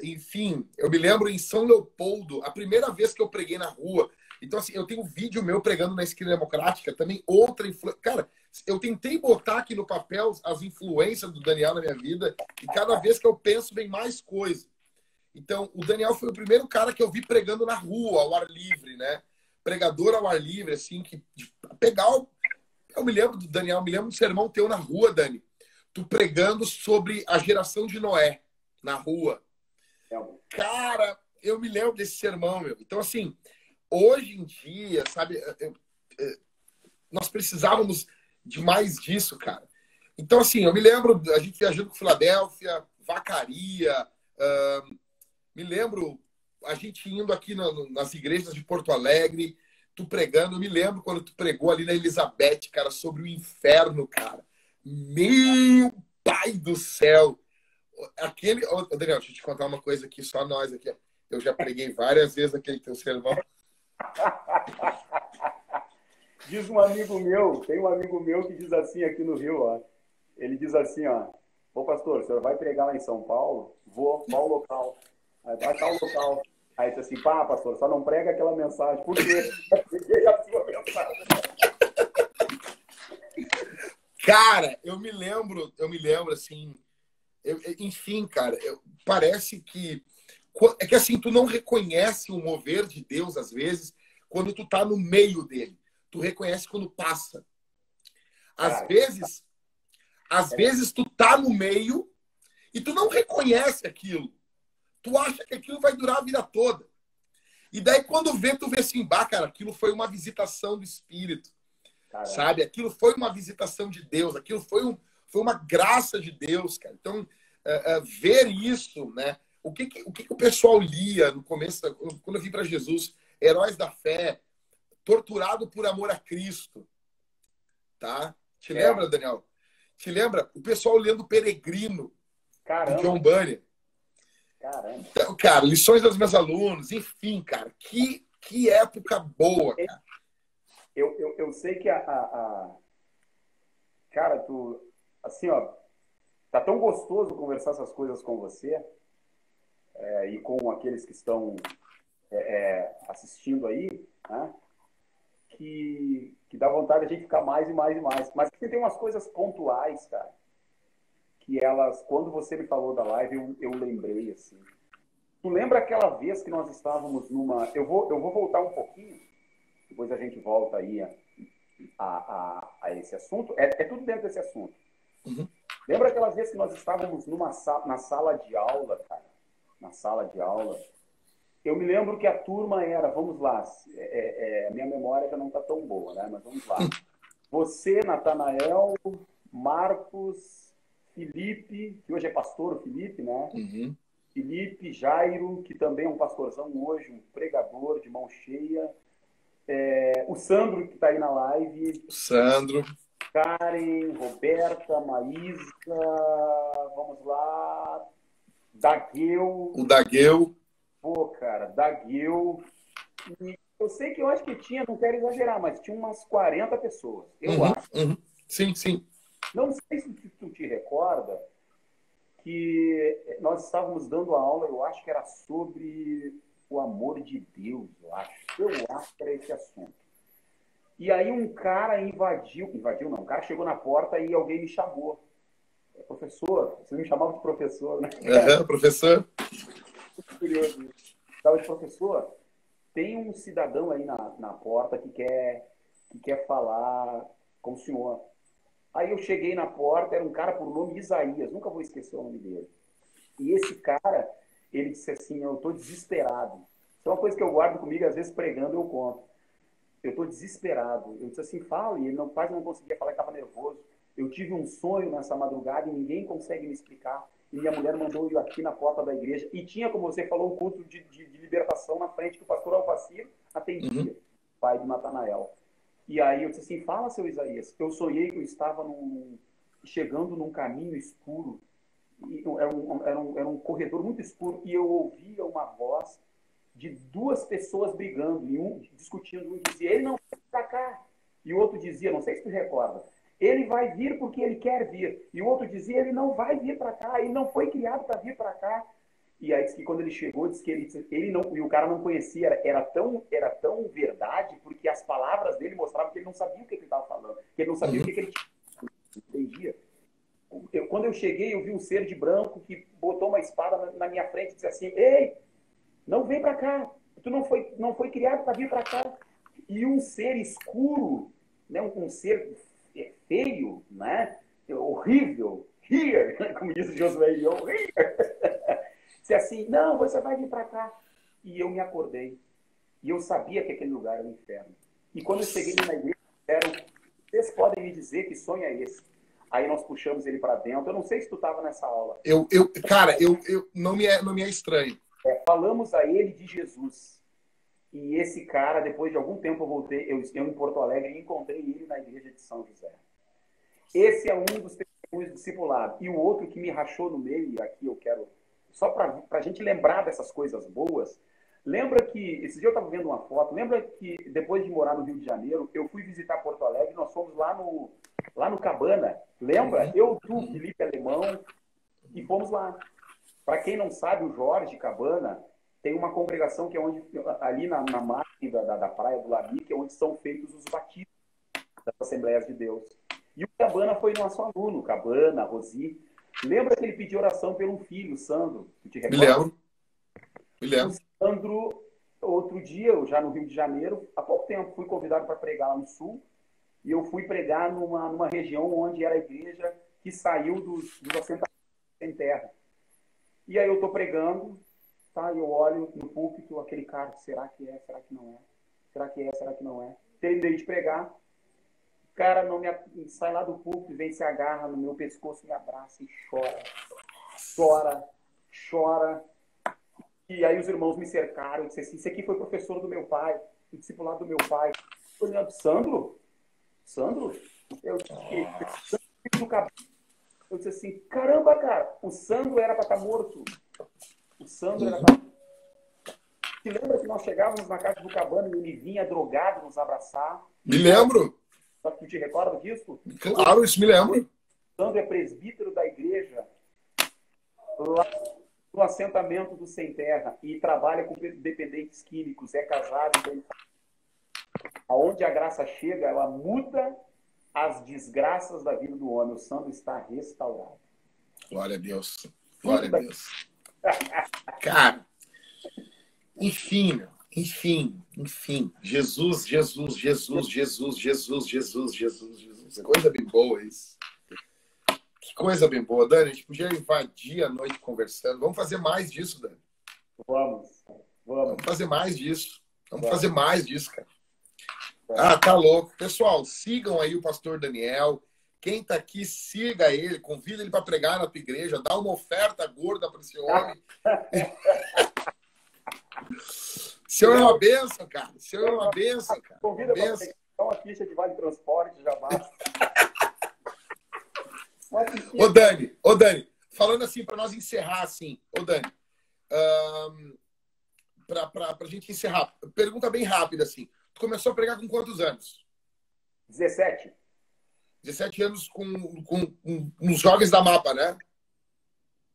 Enfim, eu me lembro em São Leopoldo, a primeira vez que eu preguei na rua. Então, assim, eu tenho um vídeo meu pregando na Esquina Democrática, também outra influência. Cara, eu tentei botar aqui no papel as influências do Daniel na minha vida, e cada vez que eu penso, vem mais coisa. Então, o Daniel foi o primeiro cara que eu vi pregando na rua, ao ar livre, né? Pregador ao ar livre, assim, que pegar. Eu me lembro do Daniel, me lembro do sermão teu na rua, Dani. tu pregando sobre a geração de Noé na rua. Cara, eu me lembro desse sermão, meu. Então, assim, hoje em dia, sabe, nós precisávamos de mais disso, cara. Então, assim, eu me lembro a gente viajando com Filadélfia, Vacaria, me lembro a gente indo aqui nas igrejas de Porto Alegre, tu pregando. Eu me lembro quando tu pregou ali na Elizabeth, cara, sobre o inferno, cara. Meu pai do céu! Aquele... Ô, Daniel, deixa eu te contar uma coisa aqui, só nós aqui. Eu já preguei várias vezes aquele teu sermão. Diz um amigo meu, tem um amigo meu que diz assim aqui no Rio, ó. Ele diz assim, ó: ô pastor, o senhor vai pregar lá em São Paulo? Vou, qual local? Aí vai tal local. Aí diz assim, pá, pastor, só não prega aquela mensagem. Por quê? Porque a sua mensagem. Cara, eu me lembro assim, enfim, cara, parece que é que assim, tu não reconhece o mover de Deus às vezes quando tu tá no meio dele. Tu reconhece quando passa. Às vezes tu tá no meio e tu não reconhece aquilo. Tu acha que aquilo vai durar a vida toda. E daí quando vê, tu vê assim, bah, cara, aquilo foi uma visitação do Espírito. Caramba. Sabe? Aquilo foi uma visitação de Deus, aquilo foi uma graça de Deus, cara. Então, ver isso, né? O que o pessoal lia no começo, quando eu vim para Jesus, Heróis da Fé, Torturado por Amor a Cristo, tá? Te lembra, Daniel? Te lembra? O pessoal lendo Peregrino, Caramba. do John Bunyan. Caramba. Então, cara, lições dos meus alunos, enfim, cara, que época boa, cara. Eu sei que cara, tu, assim, ó, tá tão gostoso conversar essas coisas com você e com aqueles que estão assistindo aí, né? Que dá vontade de a gente ficar mais e mais e mais. Mas tem umas coisas pontuais, cara, que elas, quando você me falou da live, eu lembrei, assim. Tu lembra aquela vez que nós estávamos numa... Eu vou voltar um pouquinho, depois a gente volta aí a esse assunto. É tudo dentro desse assunto. Uhum. Lembra aquela vez que nós estávamos na sala de aula, cara? Na sala de aula. Eu me lembro que a turma era, vamos lá, minha memória já não está tão boa, né? Mas vamos lá. Você, Natanael, Marcos, Felipe, que hoje é pastor, o Felipe, né? Uhum. Felipe, Jairo, que também é um pastorzão hoje, um pregador de mão cheia. O Sandro, que está aí na live. Sandro. Karen, Roberta, Maísa, vamos lá. Dagueu. O Dagueu. Pô, cara, Dagueu. E eu sei que eu acho que tinha, não quero exagerar, mas tinha umas 40 pessoas. Eu acho. Uhum. Sim, sim. Não sei se tu te recorda que nós estávamos dando a aula, eu acho que era sobre o amor de Deus, eu acho que era esse assunto. E aí um cara invadiu não, um cara chegou na porta e alguém me chamou. Professor, você me chamava de professor, né? Professor. Muito curioso. Estava de professor, tem um cidadão aí na porta que quer falar com o senhor. Aí eu cheguei na porta, era um cara por nome Isaías, nunca vou esquecer o nome dele. E esse cara, ele disse assim, eu estou desesperado. Isso é uma coisa que eu guardo comigo, às vezes pregando eu conto. Eu estou desesperado. Eu disse assim, fala, e ele quase não conseguia falar, estava nervoso. Eu tive um sonho nessa madrugada e ninguém consegue me explicar. E minha mulher mandou eu aqui na porta da igreja. E tinha, como você falou, um culto de libertação na frente que o pastor Alvacir atendia, pai de Natanael. E aí eu disse assim, fala, seu Isaías. Eu sonhei que eu estava chegando num caminho escuro. E era um corredor muito escuro. E eu ouvia uma voz de duas pessoas brigando, e um discutindo. Um dizia, ele não vai para cá. E o outro dizia, não sei se tu recorda, ele vai vir porque ele quer vir. E o outro dizia, ele não vai vir para cá, ele não foi criado para vir para cá. E aí diz que quando ele chegou, diz que ele não, e o cara não conhecia, era tão verdade, porque as palavras dele mostravam que ele não sabia o que ele estava falando, que ele não sabia o que ele entendia. Quando eu cheguei, eu vi um ser de branco que botou uma espada na minha frente e disse assim, ei, não vem para cá, tu não foi criado para vir para cá. E um ser escuro, né, um ser feio, né, horrível, here, como diz o Josué e eu, here. Disse assim, não, você vai vir para cá. E eu me acordei. E eu sabia que aquele lugar era um inferno. E quando eu cheguei na igreja, disseram, vocês podem me dizer que sonho é esse? Aí nós puxamos ele para dentro. Eu não sei se tu estava nessa aula. Cara, não me é estranho. Falamos a ele de Jesus. E esse cara, depois de algum tempo, eu voltei, eu em Porto Alegre, e encontrei ele na igreja de São José. Esse é um dos testemunhos do discipulado. E o outro que me rachou no meio, e aqui eu quero, só para a gente lembrar dessas coisas boas, lembra que, esse dia eu estava vendo uma foto, lembra que depois de morar no Rio de Janeiro, eu fui visitar Porto Alegre, nós fomos lá no Cabana, lembra? Eu, tu, Felipe Alemão, e fomos lá. Para quem não sabe, o Jorge Cabana tem uma congregação que é onde, ali na margem da Praia do Labi, que é onde são feitos os batismos das Assembleias de Deus. E o Cabana foi nosso aluno, Cabana, Rosi. Lembra que ele pediu oração pelo filho, Sandro? Tu te recorda? Me lembro. O Sandro, outro dia, eu já no Rio de Janeiro, há pouco tempo, fui convidado para pregar lá no Sul, e eu fui pregar numa região onde era a igreja que saiu dos assentamentos sem terra. E aí eu estou pregando, tá? Eu olho no púlpito, aquele cara, será que é, será que não é? Será que é, será que não é? Terminei de pregar, o cara não sai lá do púlpito, vem, se agarra no meu pescoço, me abraça e chora. Chora, chora. E aí os irmãos me cercaram e disseram assim, esse aqui foi professor do meu pai, o discipulado do meu pai. Olhando, Sandro? Sandro? Eu disse assim, caramba, cara, o Sandro era para estar morto. O Sandro era para... Te lembra que nós chegávamos na casa do Cabana e ele vinha drogado nos abraçar? Me lembro. Tu te recorda disso? Claro, isso me lembro. O Sandro é presbítero da igreja lá no assentamento do Sem Terra e trabalha com dependentes químicos, é casado. Aonde a graça chega, ela muda as desgraças da vida do homem. O Sandro está restaurado. Glória a Deus. Glória a Deus. Cara, enfim. Jesus. Coisa bem boa isso. Que coisa bem boa. Dani, a gente podia invadir a noite conversando. Vamos fazer mais disso, Dani. Vamos fazer mais disso. Vamos fazer mais disso, cara. Ah, tá louco. Pessoal, sigam aí o pastor Daniel. Quem tá aqui, siga ele, convida ele para pregar na tua igreja, dá uma oferta gorda para esse homem. O senhor é uma bênção, cara. O senhor é uma bênção, cara. Convida para pegar uma ficha de vale transporte, já basta. Ô Dani, falando assim, para nós encerrar assim, Dani, para a gente encerrar, pergunta bem rápida assim. Tu começou a pregar com quantos anos? 17. 17 anos com uns jovens da Mapa, né?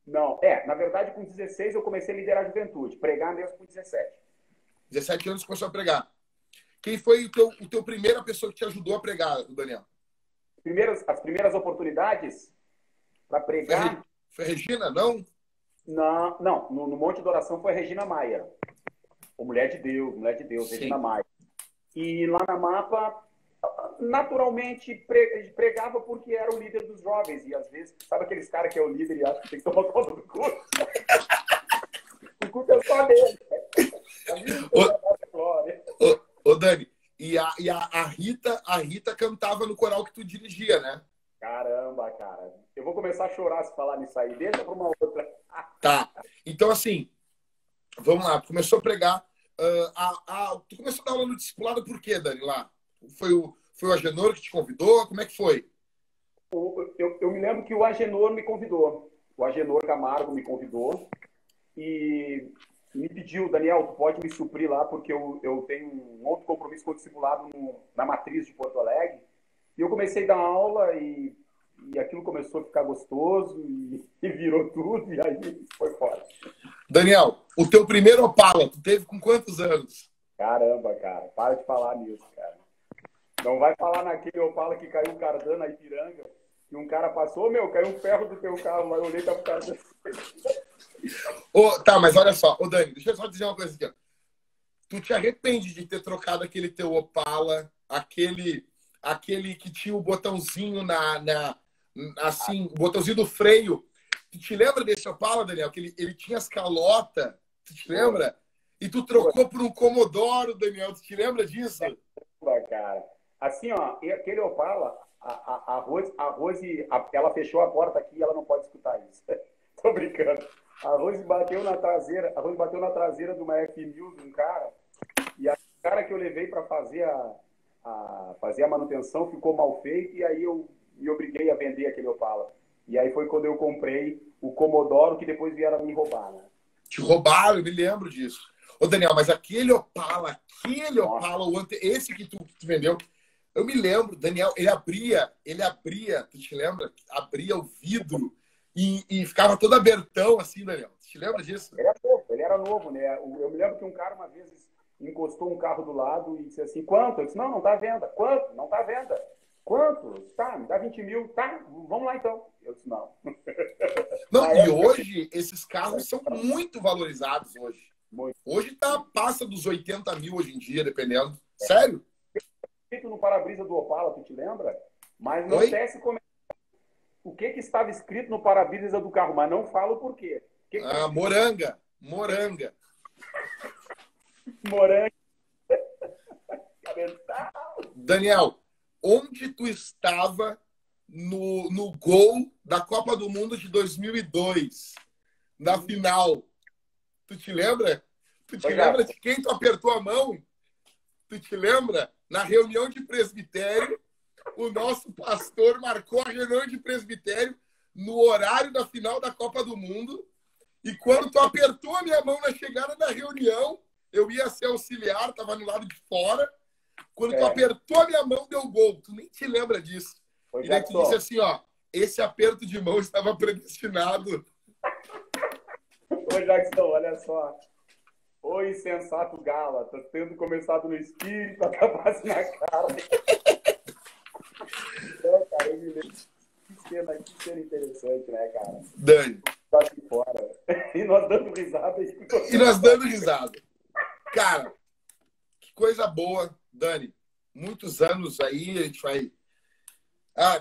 Não, na verdade com 16 eu comecei a liderar a juventude, pregar mesmo com 17. 17 anos começou a pregar. Quem foi o teu primeira pessoa que te ajudou a pregar, Daniel? As primeiras oportunidades para pregar... Foi a Regina, não? Não, no Monte de Oração foi a Regina Maia. Mulher de Deus, Sim. Regina Maia. E lá na Mapa, naturalmente, pregava porque era o líder dos jovens. E às vezes, sabe aqueles caras que é o líder e acha que tem que tomar conta do culto? O culto é só dele. Ô Dani, e a Rita cantava no coral que tu dirigia, né? Caramba, cara. Eu vou começar a chorar se falar nisso aí. Deixa para uma outra. Tá. Então, assim, vamos lá. Tu começou a pregar. Tu começou a dar aula no discipulado por quê, Dani, lá? Foi o Agenor que te convidou? Como é que foi? Eu me lembro que o Agenor me convidou. O Agenor Camargo me convidou e me pediu, Daniel, tu pode me suprir lá porque eu tenho um outro compromisso com o discipulado na matriz de Porto Alegre. E eu comecei a dar aula e aquilo começou a ficar gostoso e virou tudo e aí foi fora. Daniel, o teu primeiro Opala, tu teve com quantos anos? Caramba, cara, para de falar nisso, cara. Não vai falar naquele Opala que caiu um cardano na Ipiranga e um cara passou, caiu um ferro do teu carro lá, eu olhei para o cara. Tá, mas olha só, Dani, deixa eu só dizer uma coisa aqui, ó. Tu te arrepende de ter trocado aquele teu Opala, aquele que tinha o botãozinho assim, o botãozinho do freio. Tu te lembra desse Opala, Daniel? Que ele tinha as calotas, tu te lembra? E tu trocou por um Commodore, Daniel, tu te lembra disso? Cara. Assim, ó, e aquele Opala, a Rose, ela fechou a porta aqui e ela não pode escutar isso. Tô brincando. A Rose bateu na traseira de uma F1000 de um cara, e a cara que eu levei para fazer fazer a manutenção ficou mal feito, e aí eu me obriguei a vender aquele Opala. E aí foi quando eu comprei o Commodore, que depois vieram me roubar, né? Te roubaram, eu me lembro disso. Ô, Daniel, mas aquele Opala, esse que tu vendeu, eu me lembro, Daniel, ele abria, tu te lembra? Abria o vidro e ficava todo abertão assim, Daniel. Tu te lembra disso? Ele era novo, né? Eu me lembro que um cara uma vez encostou um carro do lado e disse assim, quanto? Eu disse, não tá à venda. Quanto? Não tá à venda. Quanto? Tá, me dá 20 mil. Tá, vamos lá então. Eu disse, não. Não, e hoje, esses carros são muito valorizados hoje. Muito. Hoje passa dos 80 mil hoje em dia, dependendo. Sério? Escrito no para-brisa do Opala, tu te lembra? Mas não desce como o que estava escrito no para-brisa do carro, mas não falo por quê. Moranga. Daniel, onde tu estava no gol da Copa do Mundo de 2002, na final? Tu te lembra? Tu te lembra de quem tu apertou a mão? Tu te lembra? Na reunião de presbitério, o nosso pastor marcou a reunião de presbitério no horário da final da Copa do Mundo. E quando tu apertou a minha mão na chegada da reunião, eu ia ser auxiliar, estava no lado de fora. Quando tu apertou a minha mão, deu gol. Tu nem te lembra disso. E daí tu disse assim, ó, esse aperto de mão estava predestinado. Ô, Jackson, olha só. Ô, insensato Gálatas, tendo começado no espírito, acabasse na carne. Então, cara, eu me lembro. Que cena interessante, né, cara? Dani. Tá aqui fora. E nós dando risada. E nós dando risada. Cara, que coisa boa, Dani. Muitos anos aí, a gente vai...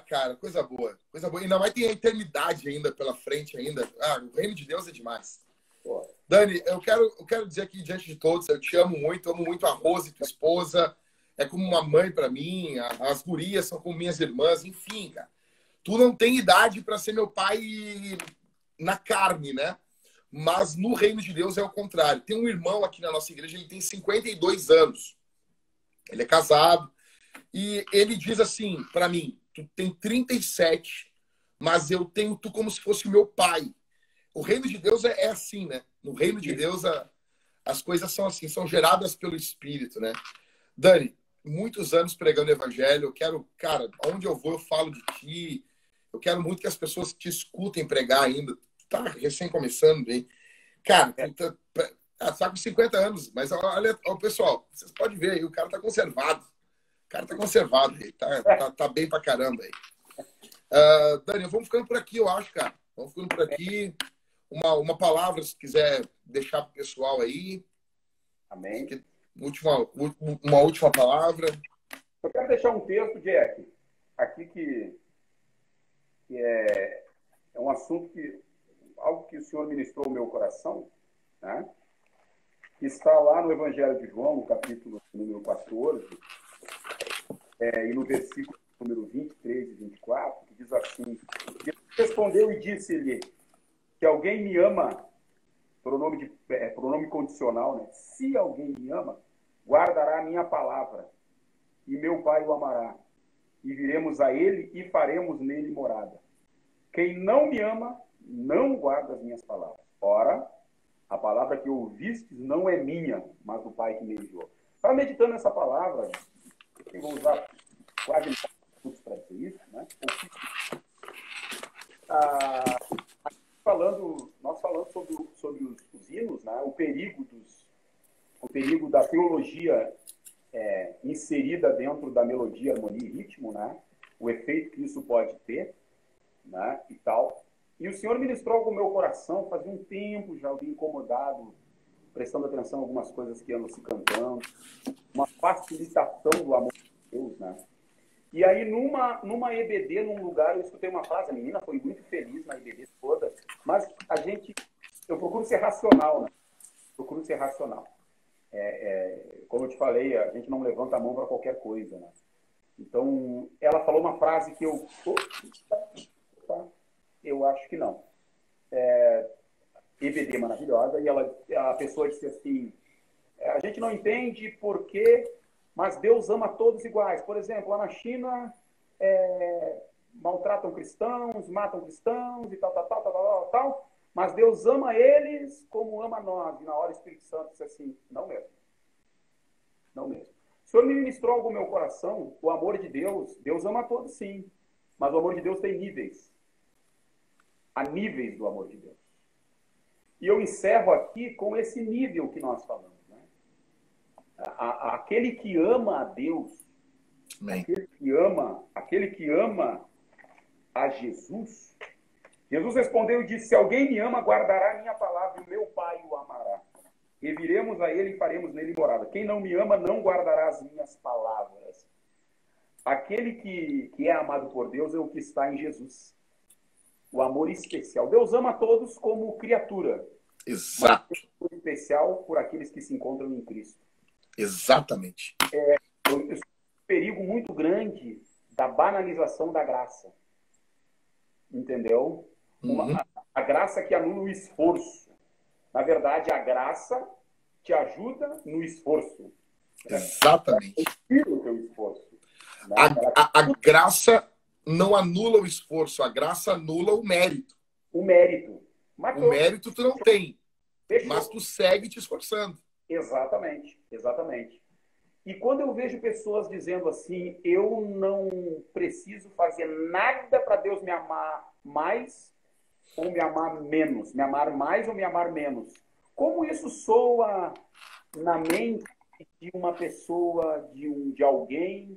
cara, coisa boa. Coisa boa. Ainda mais tem a eternidade ainda pela frente ainda. O reino de Deus é demais. Pô. Dani, eu quero dizer aqui diante de todos, eu te amo muito a Rose, tua esposa. É como uma mãe para mim. As gurias são como minhas irmãs. Enfim, cara. Tu não tem idade para ser meu pai na carne, né? Mas no reino de Deus é o contrário. Tem um irmão aqui na nossa igreja, ele tem 52 anos. Ele é casado. E ele diz assim para mim, tu tem 37, mas eu tenho tu como se fosse o meu pai. O reino de Deus é assim, né? No reino de Deus as coisas são assim, são geradas pelo Espírito, né? Dani, muitos anos pregando o evangelho. Eu quero, cara, onde eu vou eu falo de ti. Eu quero muito que as pessoas te escutem pregar ainda. Tá recém começando, hein? Cara, tu tá com 50 anos, mas olha, pessoal, vocês podem ver aí, o cara tá conservado. O cara tá conservado aí, tá bem pra caramba aí. Dani, vamos ficando por aqui, eu acho, cara. Vamos ficando por aqui. Uma palavra, se quiser deixar pro pessoal aí. Amém. Uma última palavra. Eu quero deixar um texto, Jack, aqui que é um assunto algo que o Senhor ministrou ao meu coração, né? Que está lá no Evangelho de João, no capítulo número 14, e no versículo número 23 e 24, que diz assim: Jesus respondeu e disse-lhe que alguém me ama, pronome condicional, né? Se alguém me ama, guardará a minha palavra, e meu Pai o amará, e viremos a ele e faremos nele morada. Quem não me ama, não guarda as minhas palavras. Ora, a palavra que ouvistes não é minha, mas do Pai que me enviou. Estava meditando nessa palavra, eu vou usar quase minutos para dizer isso, né? Nós falando sobre os hinos, né? O perigo da teologia inserida dentro da melodia, harmonia e ritmo, né? O efeito que isso pode ter, né? E tal. E o Senhor ministrou com o meu coração, fazia um tempo já, eu vim incomodado, prestando atenção em algumas coisas que andam se cantando, uma facilitação do amor de Deus, né? E aí, numa EBD, num lugar, eu escutei uma frase, a menina foi muito feliz na EBD toda, mas eu procuro ser racional, né? Procuro ser racional. Como eu te falei, a gente não levanta a mão para qualquer coisa, né? Então, ela falou uma frase que eu acho que não. EBD maravilhosa, e a pessoa disse assim, a gente não entende por quê, mas Deus ama todos iguais. Por exemplo, lá na China, maltratam cristãos, matam cristãos e tal, mas Deus ama eles como ama nós. E na hora o Espírito Santo disse assim, não mesmo. Não mesmo. O Senhor me ministrou algo no meu coração, o amor de Deus, Deus ama a todos sim, mas o amor de Deus tem níveis. Há níveis do amor de Deus. E eu encerro aqui com esse nível que nós falamos. Né? Aquele que ama a Deus, aquele que ama a Jesus, Jesus respondeu e disse, se alguém me ama, guardará a minha palavra, e o meu Pai o amará. E viremos a ele e faremos nele morada. Quem não me ama, não guardará as minhas palavras. Aquele que é amado por Deus é o que está em Jesus. O amor especial. Deus ama a todos como criatura. Exato. Mas amor especial por aqueles que se encontram em Cristo. Exatamente. Eu um perigo muito grande da banalização da graça. Entendeu? A graça que anula o esforço. Na verdade, a graça te ajuda no esforço. Exatamente. Tira o teu esforço. Né? A graça não anula o esforço, a graça anula o mérito. O mérito. O mérito tu não tem, Fechou. mas tu segue te esforçando. Exatamente, exatamente. E quando eu vejo pessoas dizendo assim, eu não preciso fazer nada para Deus me amar mais ou me amar menos, me amar mais ou me amar menos. Como isso soa na mente de uma pessoa, de alguém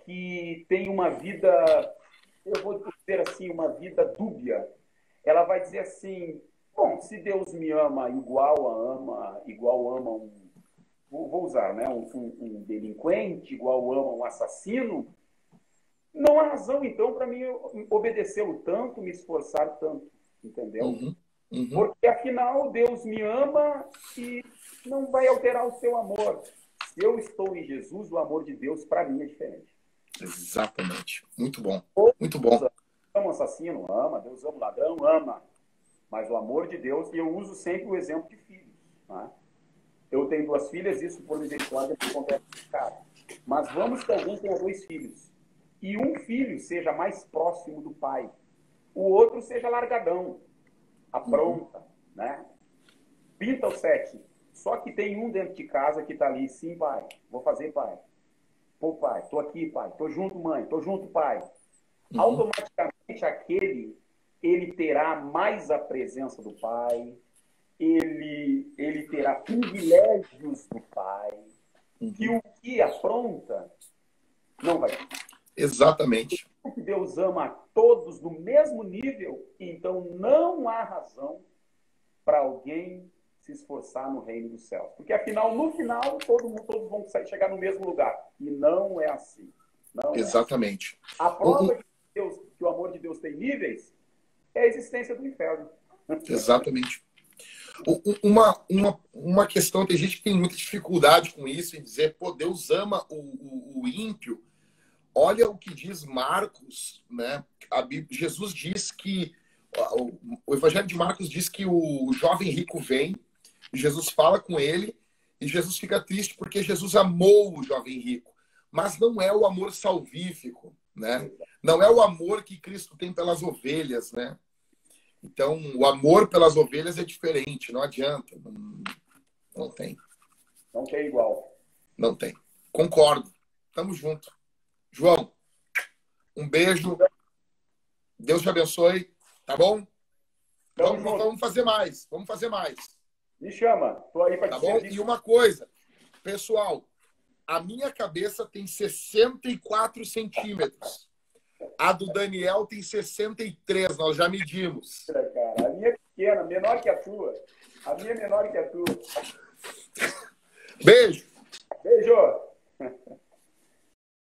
que tem uma vida, eu vou dizer assim, uma vida dúbia. Ela vai dizer assim, bom, se Deus me ama igual ama um, vou usar, né, um delinquente, igual ama um assassino, não há razão, então, para mim obedecê-lo tanto, me esforçar tanto, entendeu? Porque, afinal, Deus me ama e não vai alterar o seu amor. Se eu estou em Jesus, o amor de Deus, para mim, é diferente. Exatamente. Muito bom. Deus Muito bom. ama o assassino, ama. Deus ama o ladrão, ama. Mas o amor de Deus, e eu uso sempre o exemplo de filhos. Né? Eu tenho 2 filhas, isso por misericórdia não acontece com cara. Mas vamos que alguém tenha 2 filhos. E um filho seja mais próximo do pai. O outro seja largadão, apronta, né? Pinta o 7. Só que tem um dentro de casa que está ali, sim, pai, vou fazer, pai. Pô, pai, tô aqui, pai, tô junto, mãe, tô junto, pai. Automaticamente ele terá mais a presença do pai, ele terá privilégios do pai, que o que apronta não vai ter. Exatamente. Deus ama a todos no mesmo nível, então não há razão para alguém se esforçar no reino dos céus. Porque, afinal, no final, todos vão chegar no mesmo lugar. E não é assim. Não Exatamente. É assim. A prova de que o amor de Deus tem níveis é a existência do inferno. Exatamente. Uma questão, tem gente que tem muita dificuldade com isso, em dizer, pô, Deus ama o ímpio. Olha o que diz Marcos, né? Jesus diz que, o Evangelho de Marcos diz que o jovem rico vem, Jesus fala com ele, e Jesus fica triste porque Jesus amou o jovem rico. Mas não é o amor salvífico, né? Não é o amor que Cristo tem pelas ovelhas, né? Então, o amor pelas ovelhas é diferente, não adianta. Não tem. Não tem igual. Não tem. Concordo. Tamo junto. João, um beijo. Deus te abençoe. Tá bom? Vamos fazer mais. Vamos fazer mais. Me chama. Tô aí para tá bom? E uma coisa, pessoal, a minha cabeça tem 64 centímetros. A do Daniel tem 63, nós já medimos. Cara, a minha é pequena, menor que a tua. A minha é menor que a tua. Beijo. Beijo.